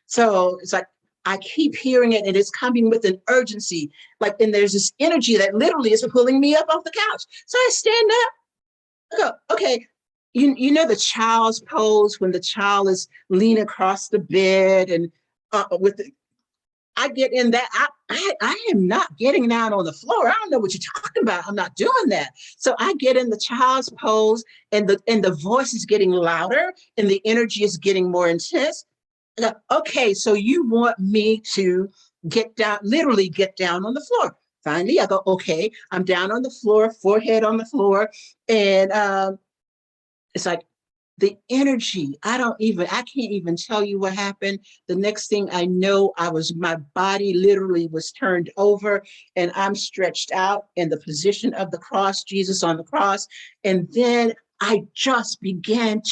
So it's like, I keep hearing it and it's coming with an urgency. And there's this energy that literally is pulling me up off the couch. So I stand up, I go, okay. You know the child's pose when the child is leaning across the bed and I get in that. I am not getting down on the floor. I don't know what you're talking about. I'm not doing that. So I get in the child's pose and the voice is getting louder and the energy is getting more intense. I go, okay, so you want me to literally get down on the floor. Finally, I go, okay, I'm down on the floor, forehead on the floor. And it's like the energy, I can't even tell you what happened. The next thing I know, my body literally was turned over and I'm stretched out in the position of the cross, Jesus on the cross. And then I just began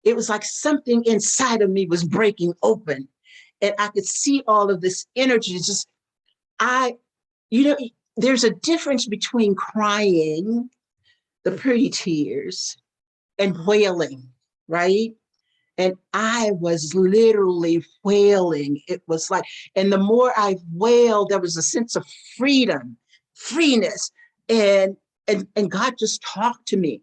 it was like something inside of me was breaking open and I could see all of this energy. There's a difference between crying, the pretty tears, and wailing, right? And I was literally wailing. It was like, and the more I wailed, there was a sense of freedom freeness. And God just talked to me.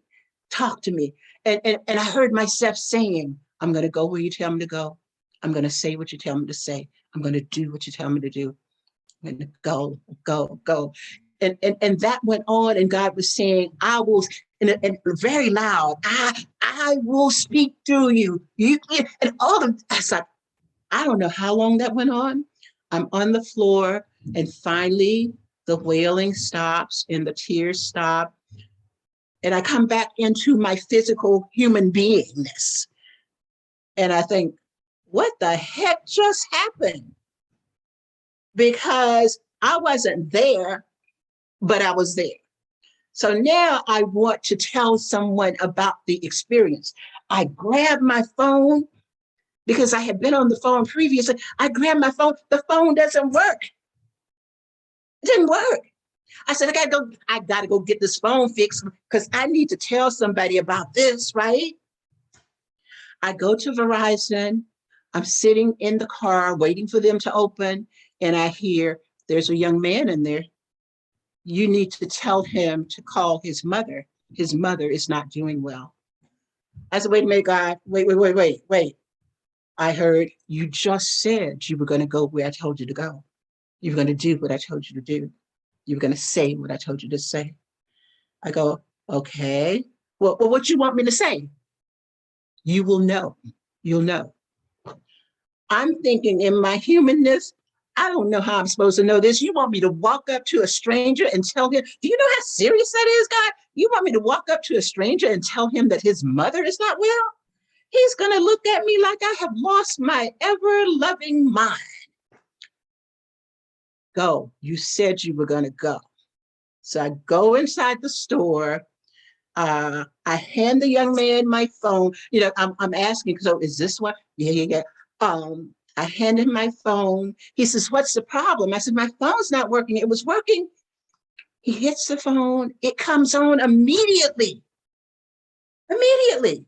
And I heard myself saying, I'm going to go where you tell me to go. I'm going to say what you tell me to say. I'm going to do what you tell me to do. I'm going to go. And that went on, and God was saying, I will, and very loud, I will speak through you. And all of, I was like, I don't know how long that went on. I'm on the floor, and finally the wailing stops and the tears stop. And I come back into my physical human beingness. And I think, what the heck just happened? Because I wasn't there, but I was there. So now I want to tell someone about the experience. I grabbed my phone because I had been on the phone previously. I grabbed my phone. The phone doesn't work. It didn't work. I said, I gotta go get this phone fixed because I need to tell somebody about this, right? I go to Verizon. I'm sitting in the car waiting for them to open, and I hear there's a young man in there. You need to tell him to call his mother. His mother is not doing well. I said, wait a minute, God, wait. I heard you just said you were going to go where I told you to go. You were going to do what I told you to do. You were going to say what I told you to say. I go, okay. Well, what you want me to say? You will know. You'll know. I'm thinking in my humanness, I don't know how I'm supposed to know this. You want me to walk up to a stranger and tell him, do you know how serious that is, God? You want me to walk up to a stranger and tell him that his mother is not well? He's going to look at me like I have lost my ever-loving mind. Go. You said you were going to go. So I go inside the store. I hand the young man my phone. You know, I'm asking, so is this what? Yeah. I hand him my phone. He says, what's the problem? I said, my phone's not working. It was working. He hits the phone. It comes on immediately. Immediately.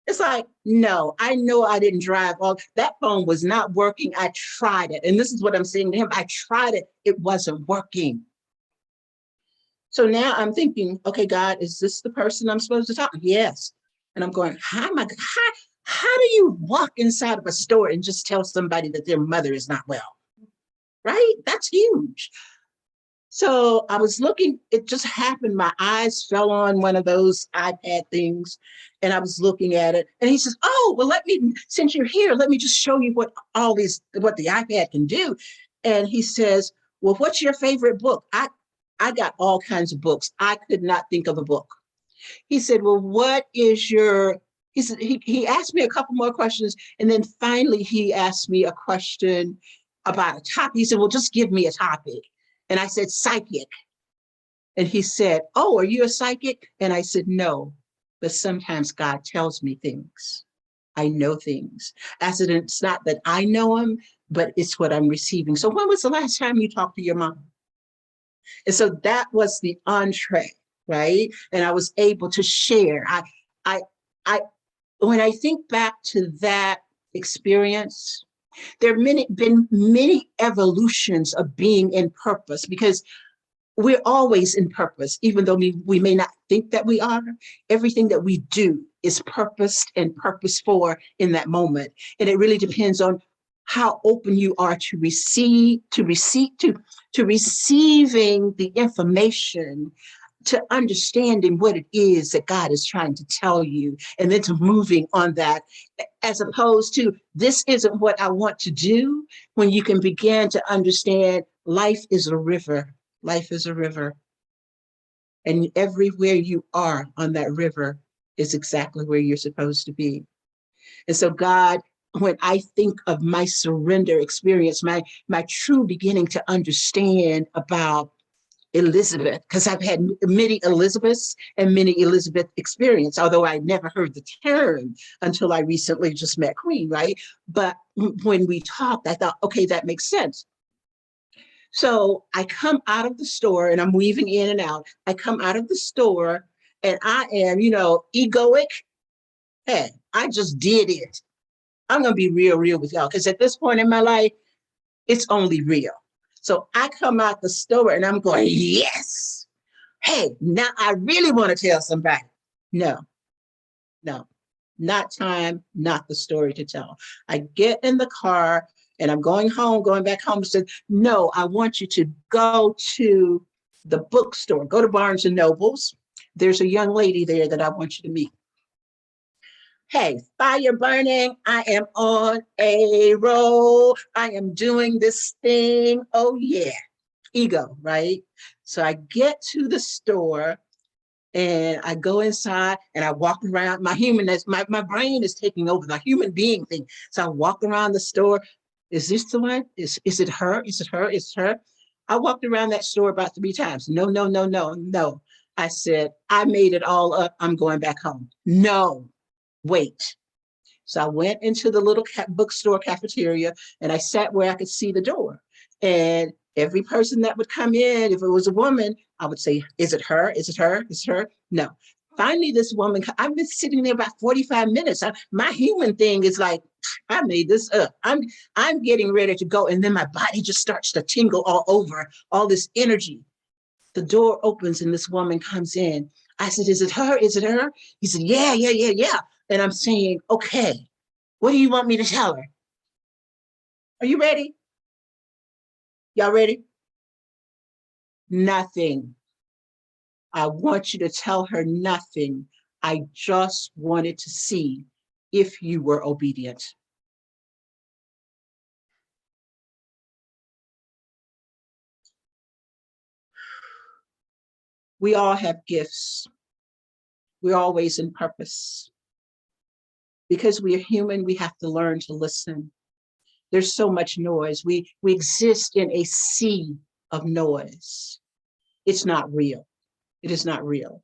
It's like, no, I know I didn't drive all. That phone was not working. I tried it. And this is what I'm saying to him. I tried it. It wasn't working. So now I'm thinking, okay, God, is this the person I'm supposed to talk to? Yes. And I'm going, how do you walk inside of a store and just tell somebody that their mother is not well? Right? That's huge. So I was looking, it just happened. My eyes fell on one of those iPad things, and I was looking at it. And he says, oh, well, since you're here, let me just show you what the iPad can do. And he says, well, what's your favorite book? I got all kinds of books. I could not think of a book. He said, well, he said, he asked me a couple more questions. And then finally he asked me a question about a topic. He said, well, just give me a topic. And I said, psychic. And he said, oh, are you a psychic? And I said, no, but sometimes God tells me things. I know things. I said, it's not that I know them, but it's what I'm receiving. So when was the last time you talked to your mom? And so that was the entree, right? And I was able to share. When I think back to that experience, there have been many evolutions of being in purpose, because we're always in purpose, even though we may not think that we are. Everything that we do is purposed and purpose for in that moment. And it really depends on how open you are to receiving the information, to understanding what it is that God is trying to tell you, and then to moving on that, as opposed to, this isn't what I want to do, when you can begin to understand life is a river. Life is a river. And everywhere you are on that river is exactly where you're supposed to be. And so God, when I think of my surrender experience, my true beginning to understand about Elizabeth, because I've had many Elizabeths and many Elizabeth experience, although I never heard the term until I recently just met Queen, right? But when we talked, I thought, okay, that makes sense. So I come out of the store, and I'm weaving in and out. I come out of the store, and I am, egoic. Hey, I just did it. I'm going to be real with y'all, because at this point in my life, it's only real. So I come out the store and I'm going, yes. Hey, now I really want to tell somebody. No, no, not time, not the story to tell. I get in the car and I'm going back home. And said, no, I want you to go to the bookstore, go to Barnes and Nobles. There's a young lady there that I want you to meet. Hey, fire burning. I am on a roll. I am doing this thing. Oh yeah. Ego, right? So I get to the store and I go inside and I walk around. My humanness, my brain is taking over the human being thing. So I walk around the store. Is this the one? Is it her? Is it her? Is it her? I walked around that store about 3 times. No, no, no, no, no. I said, I made it all up. I'm going back home. No, wait. So I went into the little bookstore cafeteria and I sat where I could see the door. And every person that would come in, if it was a woman, I would say, is it her? Is it her? Is it her? No. Finally, this woman, I've been sitting there about 45 minutes. My human thing is like, I made this up. I'm getting ready to go. And then my body just starts to tingle all over, all this energy. The door opens and this woman comes in. I said, is it her? Is it her? He said, yeah, yeah, yeah, yeah. And I'm saying, okay, what do you want me to tell her? Are you ready? Y'all ready? Nothing. I want you to tell her nothing. I just wanted to see if you were obedient. We all have gifts. We're always in purpose. Because we are human, we have to learn to listen. There's so much noise. We exist in a sea of noise. It's not real. It is not real.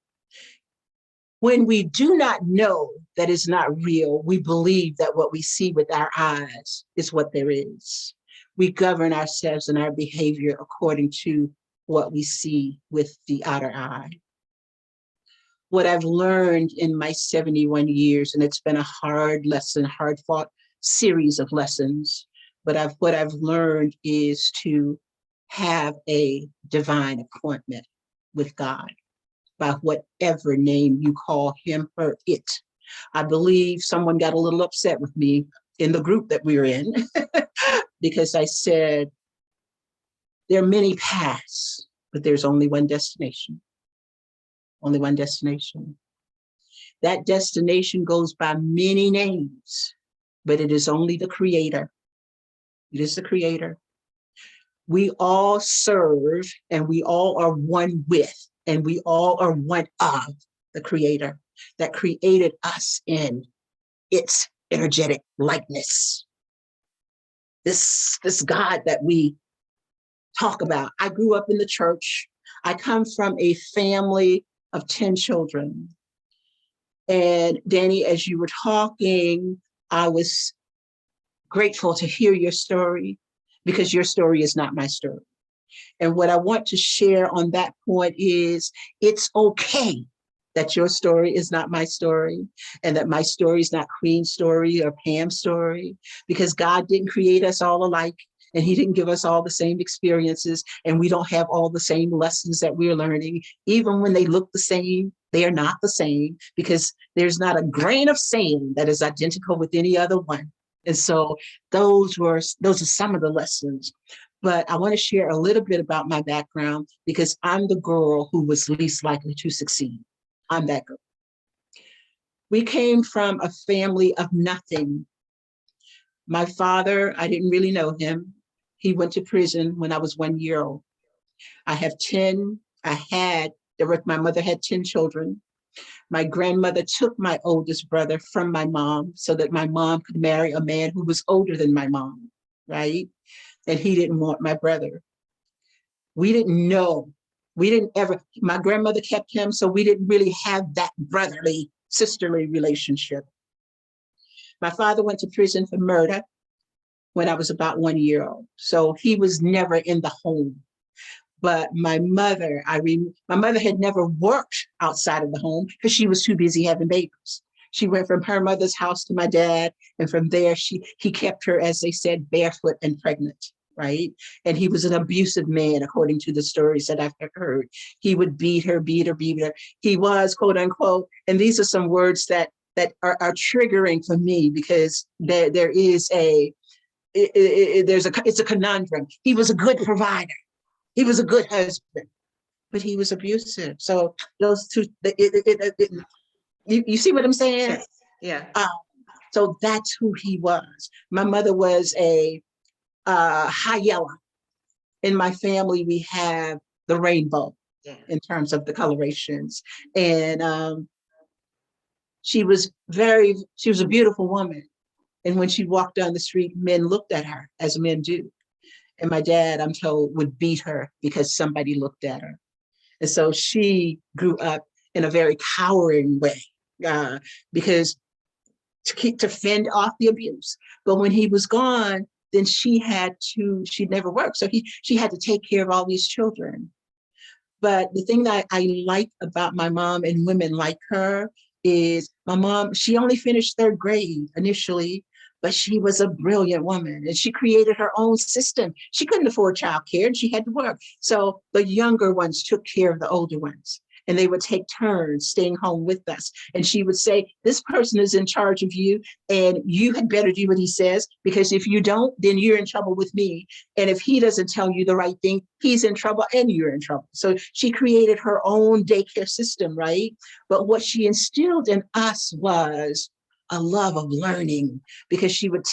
When we do not know that it's not real, we believe that what we see with our eyes is what there is. We govern ourselves and our behavior according to what we see with the outer eye. What I've learned in my 71 years, and it's been a hard lesson, hard fought series of lessons, but what I've learned is to have a divine appointment with God by whatever name you call him or it. I believe someone got a little upset with me in the group that we were in because I said, there are many paths, but there's only one destination. Only one destination. That destination goes by many names, but it is only the creator. It is the creator. We all serve and we all are one with, and we all are one of the creator that created us in its energetic likeness. This God that we talk about. I grew up in the church. I come from a family of 10 children. And Danny, as you were talking, I was grateful to hear your story because your story is not my story. And what I want to share on that point is it's okay that your story is not my story and that my story is not Queen's story or Pam's story, because God didn't create us all alike. And he didn't give us all the same experiences, and we don't have all the same lessons that we're learning. Even when they look the same, they are not the same, because there's not a grain of sand that is identical with any other one. And so those are some of the lessons. But I want to share a little bit about my background because I'm the girl who was least likely to succeed. I'm that girl. We came from a family of nothing. My father, I didn't really know him. He went to prison when I was 1 year old. My mother had 10 children. My grandmother took my oldest brother from my mom so that my mom could marry a man who was older than my mom, right? And he didn't want my brother. We didn't know. My grandmother kept him, so we didn't really have that brotherly, sisterly relationship. My father went to prison for murder when I was about 1 year old. So he was never in the home. But my mother had never worked outside of the home because she was too busy having babies. She went from her mother's house to my dad, and from there he kept her, as they said, barefoot and pregnant, right? And he was an abusive man, according to the stories that I've heard. He would beat her, beat her, beat her. He was, quote unquote, and these are some words that are triggering for me, because there is it's a conundrum. He was a good provider. He was a good husband, but he was abusive. So those two, you see what I'm saying? Yes. Yeah. So that's who he was. My mother was a high yellow. In my family, we have the rainbow Yeah. in terms of the colorations. And she was a beautiful woman. And when she walked down the street, men looked at her as men do. And my dad, I'm told, would beat her because somebody looked at her. And so she grew up in a very cowering way, because to fend off the abuse. But when he was gone, then she never worked. So she had to take care of all these children. But the thing that I like about my mom and women like her is my mom, she only finished 3rd grade initially, but she was a brilliant woman and she created her own system. She couldn't afford childcare and she had to work. So the younger ones took care of the older ones. And they would take turns staying home with us. And she would say, this person is in charge of you and you had better do what he says, because if you don't, then you're in trouble with me. And if he doesn't tell you the right thing, he's in trouble and you're in trouble. So she created her own daycare system, right? But what she instilled in us was a love of learning, because she would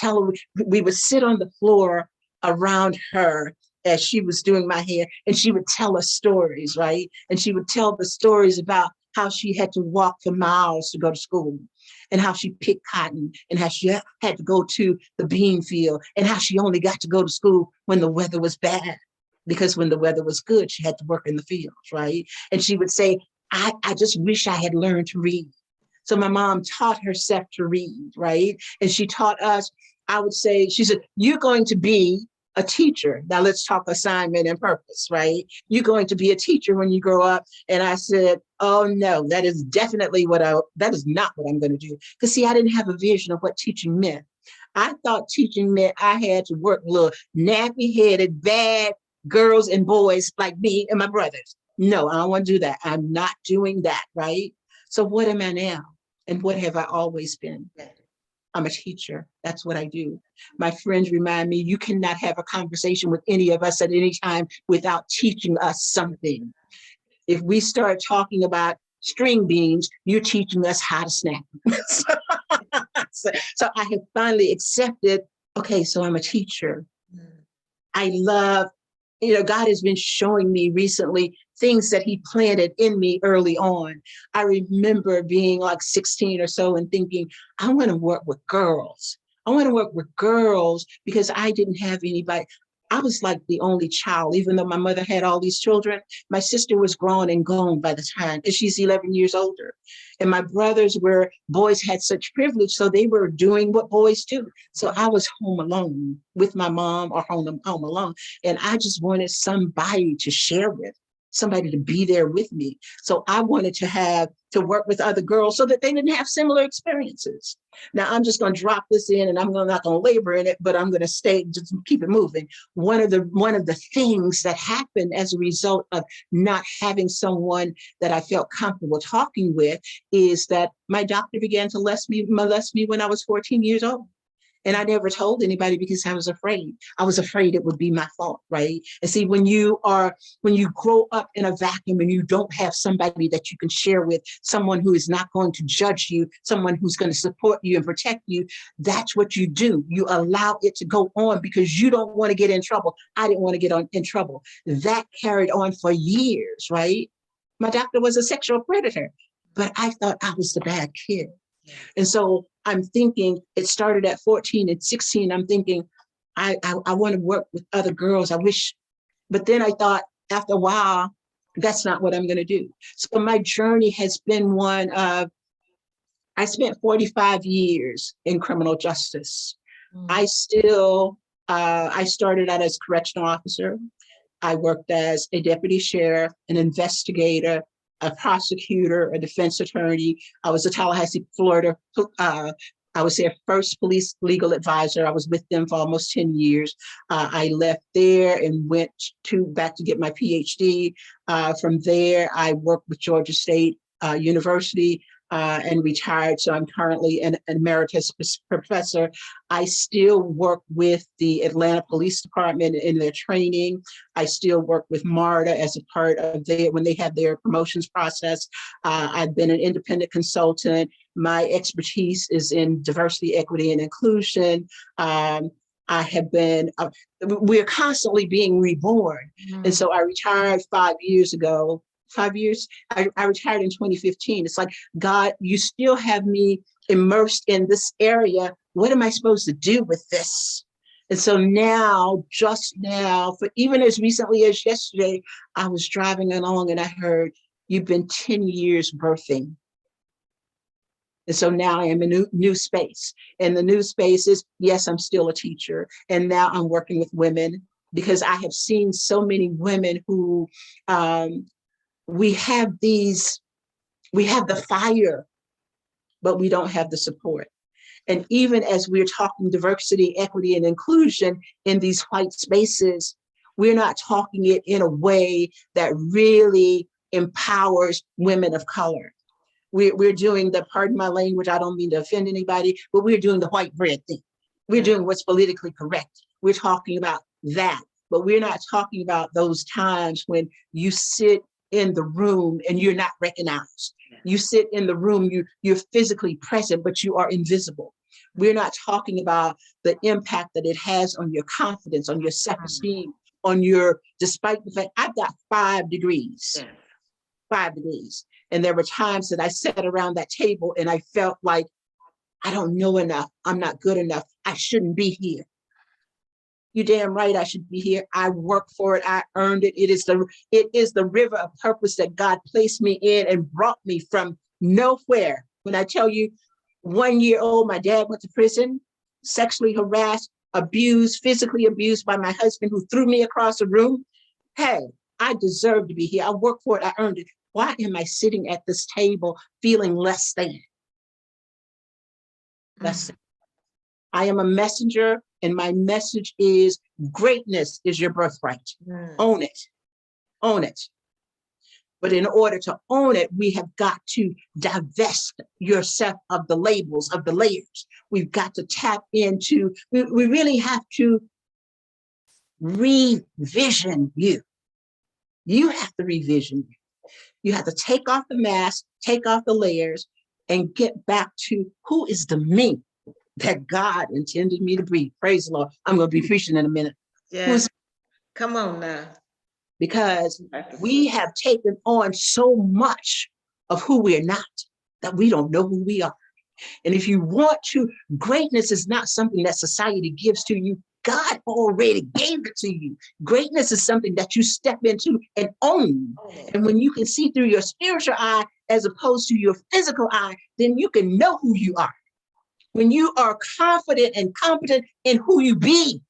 we would sit on the floor around her as she was doing my hair, and she would tell us stories, right? And she would tell the stories about how she had to walk for miles to go to school, and how she picked cotton, and how she had to go to the bean field, and how she only got to go to school when the weather was bad, because when the weather was good, she had to work in the fields, right? And she would say, I just wish I had learned to read. So my mom taught herself to read, right? And she taught us, I would say, she said, you're going to be a teacher. Now let's talk assignment and purpose, right? You're going to be a teacher when you grow up. And I said, oh no, that is definitely that is not what I'm going to do. Because see, I didn't have a vision of what teaching meant. I thought teaching meant I had to work with little nappy-headed, bad girls and boys like me and my brothers. No, I don't want to do that. I'm not doing that, right? So what am I now? And what have I always been? I'm a teacher. That's what I do. My friends remind me, you cannot have a conversation with any of us at any time without teaching us something. If we start talking about string beans, you're teaching us how to snap. So I have finally accepted, okay, so I'm a teacher. I love, God has been showing me recently things that he planted in me early on. I remember being like 16 or so and thinking, I want to work with girls. I want to work with girls because I didn't have anybody. I was like the only child, even though my mother had all these children. My sister was grown and gone by the time, and she's 11 years older. And my brothers boys had such privilege, so they were doing what boys do. So I was home alone with my mom or home alone. And I just wanted somebody to share with, somebody to be there with me. So I wanted to work with other girls so that they didn't have similar experiences. Now I'm just going to drop this in, and I'm not going to labor in it, but I'm going to just keep it moving. One of the things that happened as a result of not having someone that I felt comfortable talking with is that my doctor began to molest me when I was 14 years old. And I never told anybody because I was afraid. I was afraid it would be my fault, right? And see, when you grow up in a vacuum and you don't have somebody that you can share with, someone who is not going to judge you, someone who's going to support you and protect you, that's what you do. You allow it to go on because you don't want to get in trouble. I didn't want to get in trouble. That carried on for years, right? My doctor was a sexual predator, but I thought I was the bad kid. And so I'm thinking, it started at 14 and 16. I'm thinking, I want to work with other girls. I wish, but then I thought after a while, that's not what I'm going to do. So my journey has been one of, I spent 45 years in criminal justice. I started out as correctional officer. I worked as a deputy sheriff, an investigator, a prosecutor, a defense attorney. I was a Tallahassee, Florida I was their first police legal advisor. I was with them for almost 10 years. I left there and went back to get my PhD. From there, I worked with Georgia State University and retired. So I'm currently an emeritus professor. I still work with the Atlanta Police Department in their training. I still work with MARTA as a part of when they have their promotions process. I've been an independent consultant. My expertise is in diversity, equity, and inclusion. I have been, we're constantly being reborn. And so I retired 5 years ago. 5 years, I retired in 2015. It's like, God, you still have me immersed in this area. What am I supposed to do with this? And so now, just now, for even as recently as yesterday, I was driving along and I heard, you've been 10 years birthing. And so now I am in a new space. And the new space is, yes, I'm still a teacher. And now I'm working with women because I have seen so many women who, we have the fire, but we don't have the support. And even as we're talking diversity, equity, and inclusion in these white spaces, we're not talking it in a way that really empowers women of color. We're doing the, pardon my language, I don't mean to offend anybody, but we're doing the white bread thing. We're doing what's politically correct. We're talking about that, but we're not talking about those times when you sit in the room and you're not recognized. You sit in the room, you're physically present, but you are invisible. We're not talking about the impact that it has on your confidence, on your self-esteem, on your, despite the fact I've got 5 degrees, 5 degrees. And there were times that I sat around that table and I felt like, I don't know enough. I'm not good enough. I shouldn't be here. You damn right I should be here. I worked for it. I earned it. It is the river of purpose that God placed me in and brought me from nowhere. When I tell you, 1 year old, my dad went to prison, sexually harassed, abused, physically abused by my husband who threw me across the room. Hey, I deserve to be here. I worked for it. I earned it. Why am I sitting at this table feeling less than? Less than. I am a messenger, and my message is greatness is your birthright. Own it. Own it. But in order to own it, we have got to divest yourself of the labels, of the layers. We've got to tap into, we really have to revision you. You have to revision you. You have to take off the mask, take off the layers, and get back to who is the me that God intended me to be. Praise the Lord. I'm going to be preaching in a minute. Yeah. Come on now. Because we have taken on so much of who we're not that we don't know who we are. And if you want to, greatness is not something that society gives to you. God already gave it to you. Greatness is something that you step into and own. And when you can see through your spiritual eye as opposed to your physical eye, then you can know who you are. When you are confident and competent in who you be,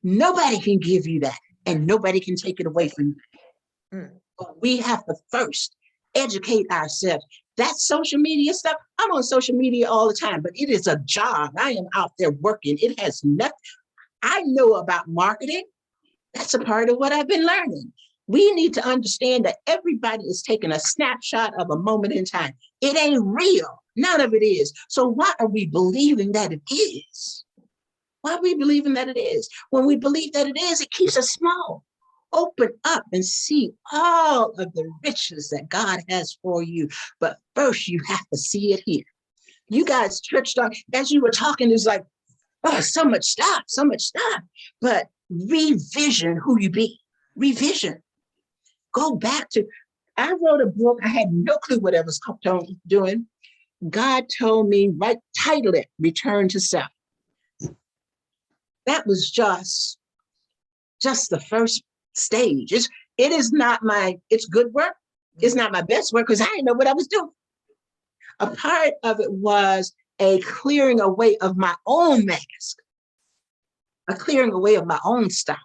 nobody can give you that and nobody can take it away from you. But we have to first educate ourselves. That social media stuff, I'm on social media all the time, but it is a job. I am out there working. It has nothing. I know about marketing. That's a part of what I've been learning. We need to understand that everybody is taking a snapshot of a moment in time. It ain't real. None of it is. So why are we believing that it is? Why are we believing that it is? When we believe that it is, it keeps us small. Open up and see all of the riches that God has for you. But first, you have to see it here. You guys, church talk, as you were talking, it's like, oh, so much stuff. But revision who you be. Revision. Go back to, I wrote a book. I had no clue what I was doing. God told me, title it, Return to Self. That was just the first stage. It is not it's good work. It's not my best work because I didn't know what I was doing. A part of it was a clearing away of my own mask, a clearing away of my own stuff.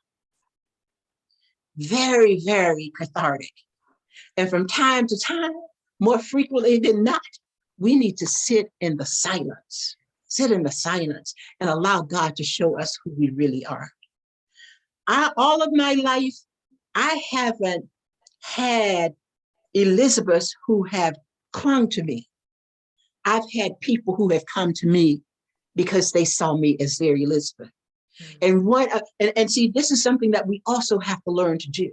Very, very cathartic. And from time to time, more frequently than not, we need to sit in the silence sit in the silence and allow God to show us who we really are. All of my life, I haven't had Elizabeths who have clung to me. I've had people who have come to me because they saw me as their Elizabeth. And see, this is something that we also have to learn to do.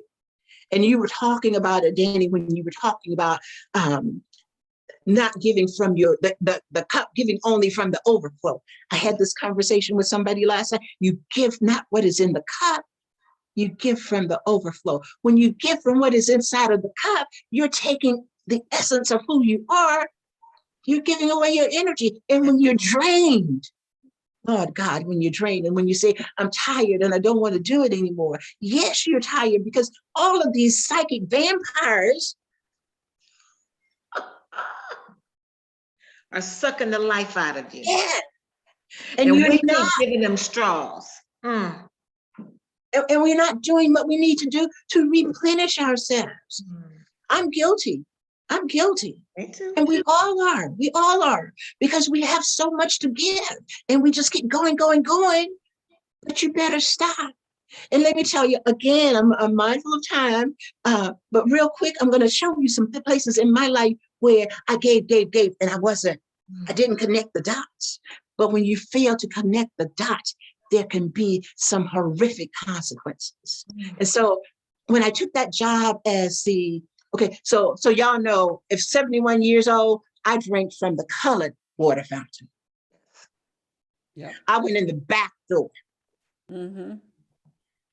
And you were talking about it, Danny, when you were talking about not giving from the cup, giving only from the overflow. I had this conversation with somebody last night. You give not what is in the cup, you give from the overflow. When you give from what is inside of the cup, you're taking the essence of who you are. You're giving away your energy. And when you're drained, Lord God, when you're drained and when you say, I'm tired and I don't want to do it anymore. Yes, you're tired because all of these psychic vampires are sucking the life out of you. Yeah. And you're we not keep giving them straws. and we're not doing what we need to do to replenish ourselves. I'm guilty. I'm guilty. Me too. And we all are. We all are. Because we have so much to give. And we just keep going. But you better stop. And let me tell you again, I'm mindful of time. But real quick, I'm going to show you some places in my life where I gave, and I didn't connect the dots. But when you fail to connect the dots, there can be some horrific consequences. And so when I took that job as so y'all know, if 71 years old, I drank from the colored water fountain. Yeah. I went in the back door. Mm-hmm.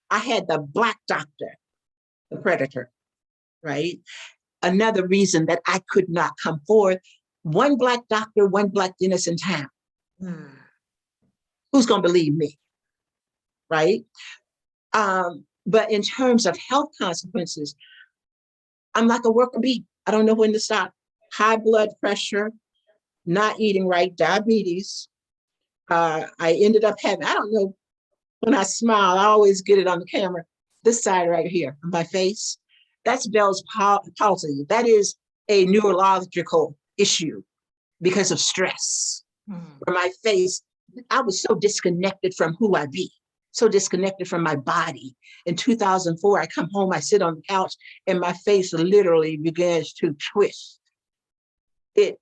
I had the black doctor, the predator, right? Another reason that I could not come forth, one black doctor, one black dentist in town. Who's going to believe me, right? But in terms of health consequences, I'm like a worker bee. I don't know when to stop. High blood pressure, not eating right, diabetes. I ended up having, I don't know, when I smile, I always get it on the camera. This side right here, on my face, that's Bell's palsy. That is a neurological issue because of stress. For my face, I was so disconnected from who I be, so disconnected from my body. In 2004, I come home, I sit on the couch, and my face literally begins to twist. I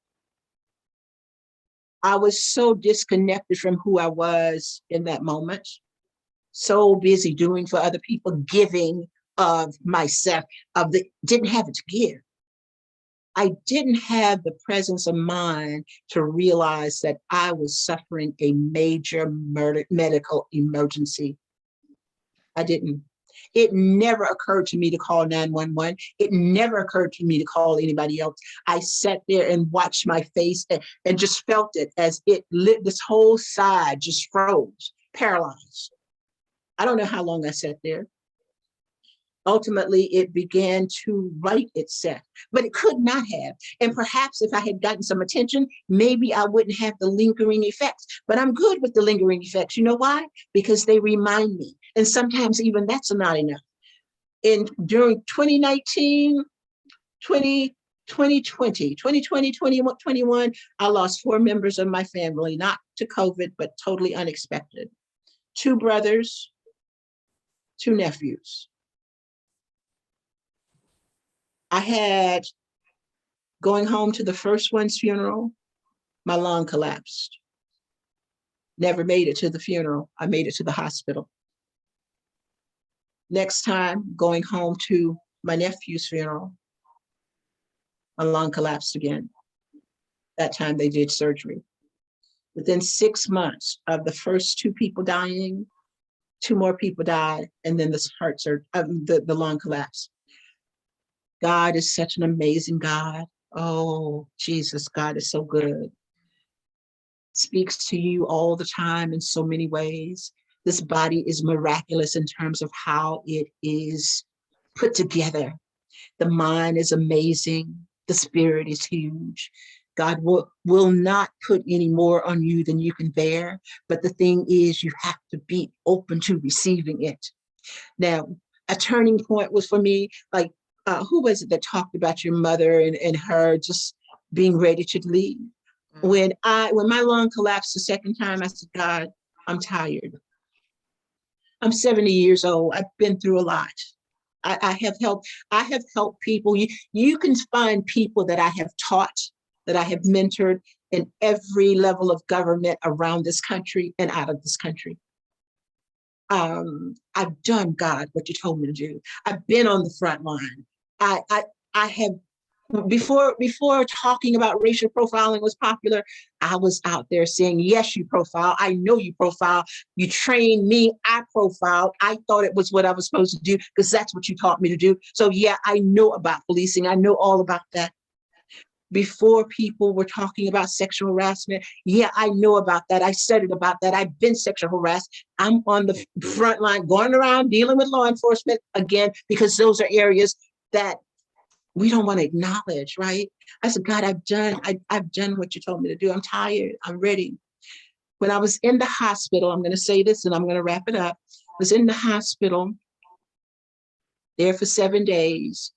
was so disconnected from who I was in that moment, so busy doing for other people, giving of myself, didn't have it to give. I didn't have the presence of mind to realize that I was suffering a major medical emergency. I didn't. It never occurred to me to call 911. It never occurred to me to call anybody else. I sat there and watched my face and just felt it as it lit, this whole side just froze, paralyzed. I don't know how long I sat there. Ultimately, it began to right itself, but it could not have. And perhaps if I had gotten some attention, maybe I wouldn't have the lingering effects. But I'm good with the lingering effects. You know why? Because they remind me. And sometimes even that's not enough. During 2019, 2020, 2021, I lost 4 members of my family, not to COVID, but totally unexpected. 2 brothers, 2 nephews. I had, going home to the first one's funeral, my lung collapsed. Never made it to the funeral. I made it to the hospital. Next time, going home to my nephew's funeral, my lung collapsed again. That time they did surgery. Within 6 months of the first 2 people dying, 2 more people died, and then the lung collapsed. God is such an amazing God. Oh, Jesus, God is so good. Speaks to you all the time in so many ways. This body is miraculous in terms of how it is put together. The mind is amazing. The spirit is huge. God will not put any more on you than you can bear. But the thing is, you have to be open to receiving it. Now, a turning point was for me, like, who was it that talked about your mother and her just being ready to leave? Mm. When my lung collapsed the second time, I said, God, I'm tired. I'm 70 years old. I've been through a lot. I have helped people. You can find people that I have taught, that I have mentored in every level of government around this country and out of this country. I've done, God, what you told me to do. I've been on the front line. I have, before talking about racial profiling was popular, I was out there saying, yes, you profile. I know you profile. You trained me. I profiled. I thought it was what I was supposed to do because that's what you taught me to do. So yeah, I know about policing. I know all about that. Before people were talking about sexual harassment, yeah, I know about that. I studied about that. I've been sexual harassed. I'm on the front line, going around dealing with law enforcement again, because those are areas that we don't want to acknowledge, right? I said, God, I've done what you told me to do. I'm tired. I'm ready. When I was in the hospital, I'm going to say this and I'm going to wrap it up. I was in the hospital there for 7 days.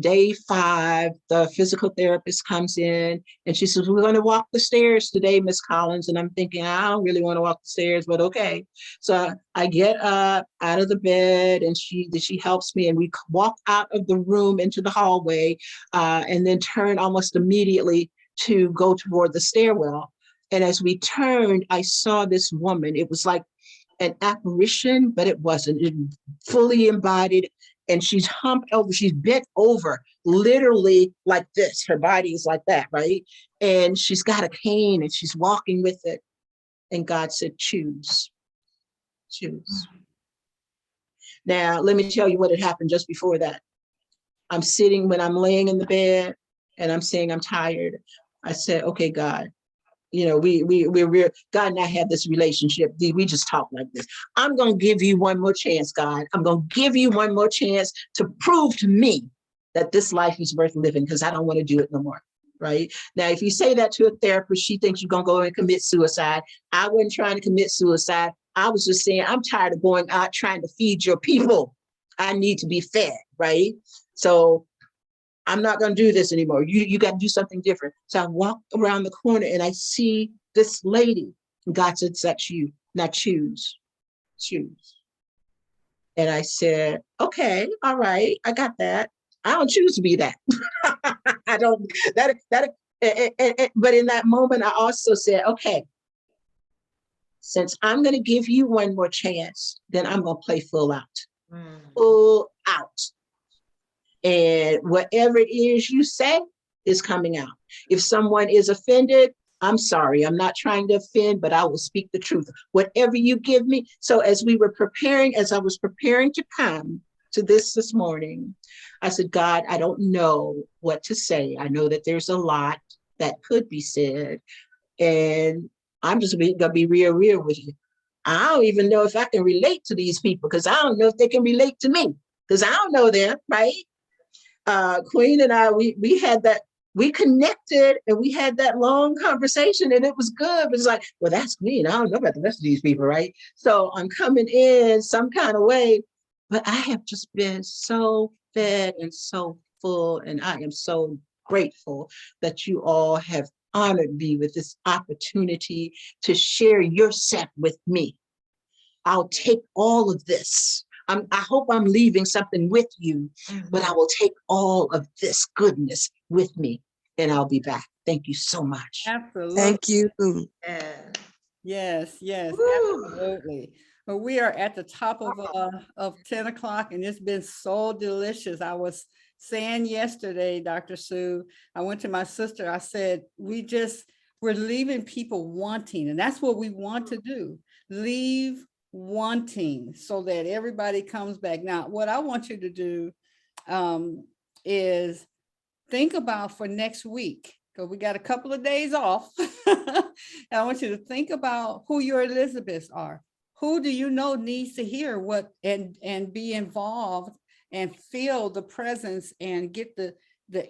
Day 5, the physical therapist comes in and she says, we're going to walk the stairs today, Miss Collins. And I'm thinking, I don't really want to walk the stairs, but okay. So I get up out of the bed and she helps me and we walk out of the room into the hallway and then turn almost immediately to go toward the stairwell. And as we turned, I saw this woman. It was like an apparition, but it wasn't. It fully embodied. And she's humped over, she's bent over, literally like this. Her body is like that, right? And she's got a cane and she's walking with it. And God said, choose. Now, let me tell you what had happened just before that. I'm sitting when I'm laying in the bed and I'm saying, I'm tired. I said, okay, God, you know, we're God and I have this relationship. We just talk like this. I'm going to give you one more chance, God. I'm going to give you one more chance to prove to me that this life is worth living because I don't want to do it no more. Right now, if you say that to a therapist, she thinks you're going to go and commit suicide. I wasn't trying to commit suicide. I was just saying, I'm tired of going out trying to feed your people. I need to be fed. Right. So I'm not going to do this anymore. You got to do something different. So I walk around the corner and I see this lady. And God said, that's you. Now choose. And I said, okay, all right, I got that. I don't choose to be that. I don't, but in that moment, I also said, okay, since I'm going to give you one more chance, then I'm going to play full out. Full out. And whatever it is you say is coming out. If someone is offended, I'm sorry, I'm not trying to offend, but I will speak the truth. Whatever you give me. So as I was preparing to come to this morning, I said, God, I don't know what to say. I know that there's a lot that could be said. And I'm just going to be real with you. I don't even know if I can relate to these people because I don't know if they can relate to me because I don't know them, right? Queen and I, we had that, we connected and we had that long conversation and it was good. But it's like, well, that's Queen. I don't know about the rest of these people, right? So I'm coming in some kind of way, but I have just been so fed and so full. And I am so grateful that you all have honored me with this opportunity to share yourself with me. I'll take all of this. I hope I'm leaving something with you, but I will take all of this goodness with me and I'll be back. Thank you so much. Absolutely. Thank you. Yes, Woo. absolutely. Well, we are at the top of 10 o'clock and it's been so delicious. I was saying yesterday, Dr. Sue, I went to my sister, I said, we're leaving people wanting, and that's what we want to do. Leave wanting so that everybody comes back. Now, what I want you to do is think about for next week, because we got a couple of days off. And I want you to think about who your Elizabeths are. Who do you know needs to hear what and be involved and feel the presence and get the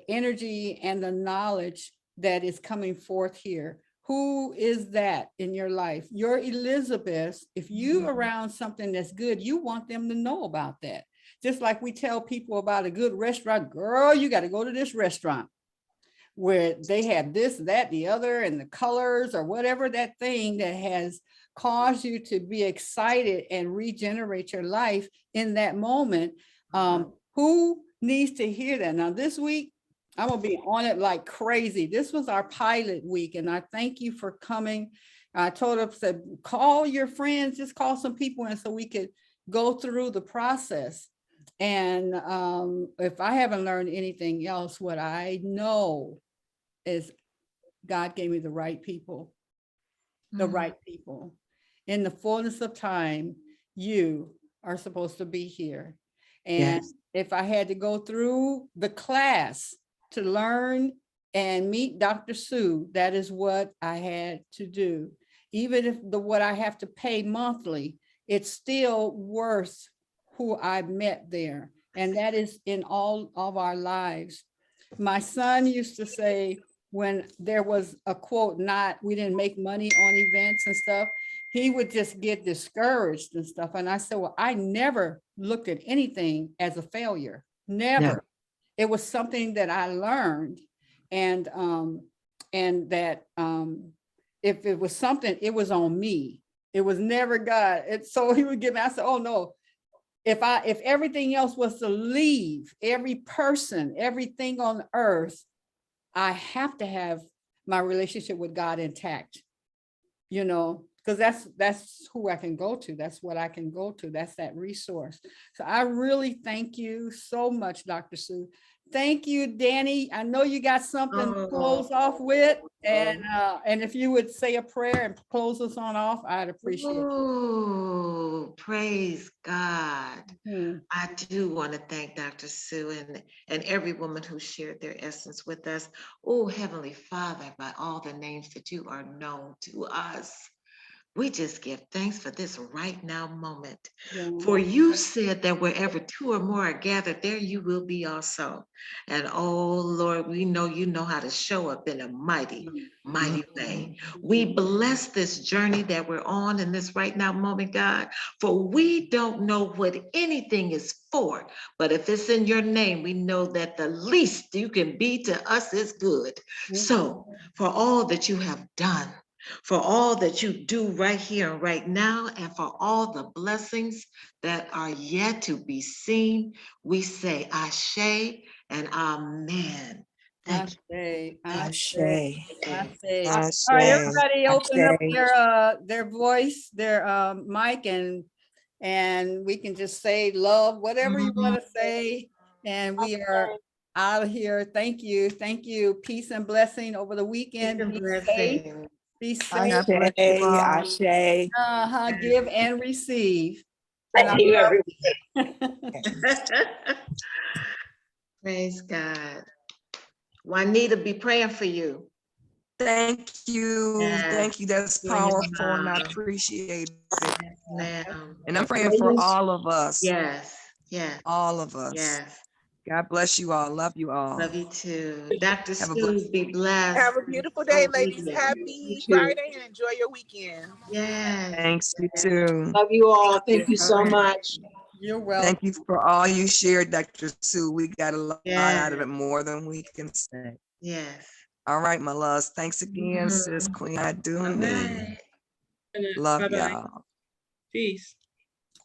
energy and the knowledge that is coming forth here. Who is that in your life? Your Elizabeth, if you around something that's good, you want them to know about that. Just like we tell people about a good restaurant, girl, you got to go to this restaurant. where they have this, that, the other, and the colors or whatever that thing that has caused you to be excited and regenerate your life in that moment. Who needs to hear that? Now this week, I'm gonna be on it like crazy. This was our pilot week, and I thank you for coming. I told her, said, call your friends, just call some people in so we could go through the process. And if I haven't learned anything else, what I know is God gave me the right people, the right people. In the fullness of time, you are supposed to be here. And Yes. if I had to go through the class to learn and meet Dr. Sue, that is what I had to do. Even if what I have to pay monthly, it's still worth who I met there. And that is in all of our lives. My son used to say, when there was a quote, we didn't make money on events and stuff, he would just get discouraged and stuff. And I said, well, I never looked at anything as a failure. Never. No. It was something that I learned. And that if it was something, it was on me. It was never God. So he would give me, I said, oh no, if everything else was to leave, every person, everything on earth, I have to have my relationship with God intact, because that's who I can go to. That's what I can go to. That's that resource. So I really thank you so much, Dr. Sue. Thank you, Danny. I know you got something to close off with, and if you would say a prayer and close us on off, I'd appreciate it. Oh, praise God. Mhm. I do want to thank Dr. Sue and every woman who shared their essence with us. Oh, Heavenly Father, by all the names that you are known to us, we just give thanks for this right now moment. Yeah. For you said that wherever two or more are gathered, there you will be also. And oh Lord, we know you know how to show up in a mighty, mighty way. We bless this journey that we're on in this right now moment, God, for we don't know what anything is for, but if it's in your name, we know that the least you can be to us is good. So for all that you have done, for all that you do right here and right now, and for all the blessings that are yet to be seen, we say Ashe and Amen. Thank you. Ashe. All right, Ashe. everybody open up Ashe. their voice, their mic, and we can just say love, whatever you want to say. And we are out of here. Thank you. Thank you. Peace and blessing over the weekend. Be safe. Be safe. God bless you all. Ashe. Give and receive. Thank you, everyone. Praise God. Juanita, be praying for you. Thank you. Yes. Thank you. That's You and your powerful, and I mom. appreciate it. Yes, ma'am. And I'm praying for all of us. Yes, yes, All of us. yes. God bless you all. Love you all. Love you too. Dr. Have a Sue, be blessed. Have a beautiful day, ladies. Hallelujah. Happy Friday and enjoy your weekend. Yes. Thanks, you too. Love you all. Thank you so much. You're welcome. Thank you for all you shared, Dr. Sue. We got a lot out of Yes. it, more than we can say. Yes. All right, my loves. Thanks again, sis Queen All Aduni. right. Love Bye-bye. y'all. Peace.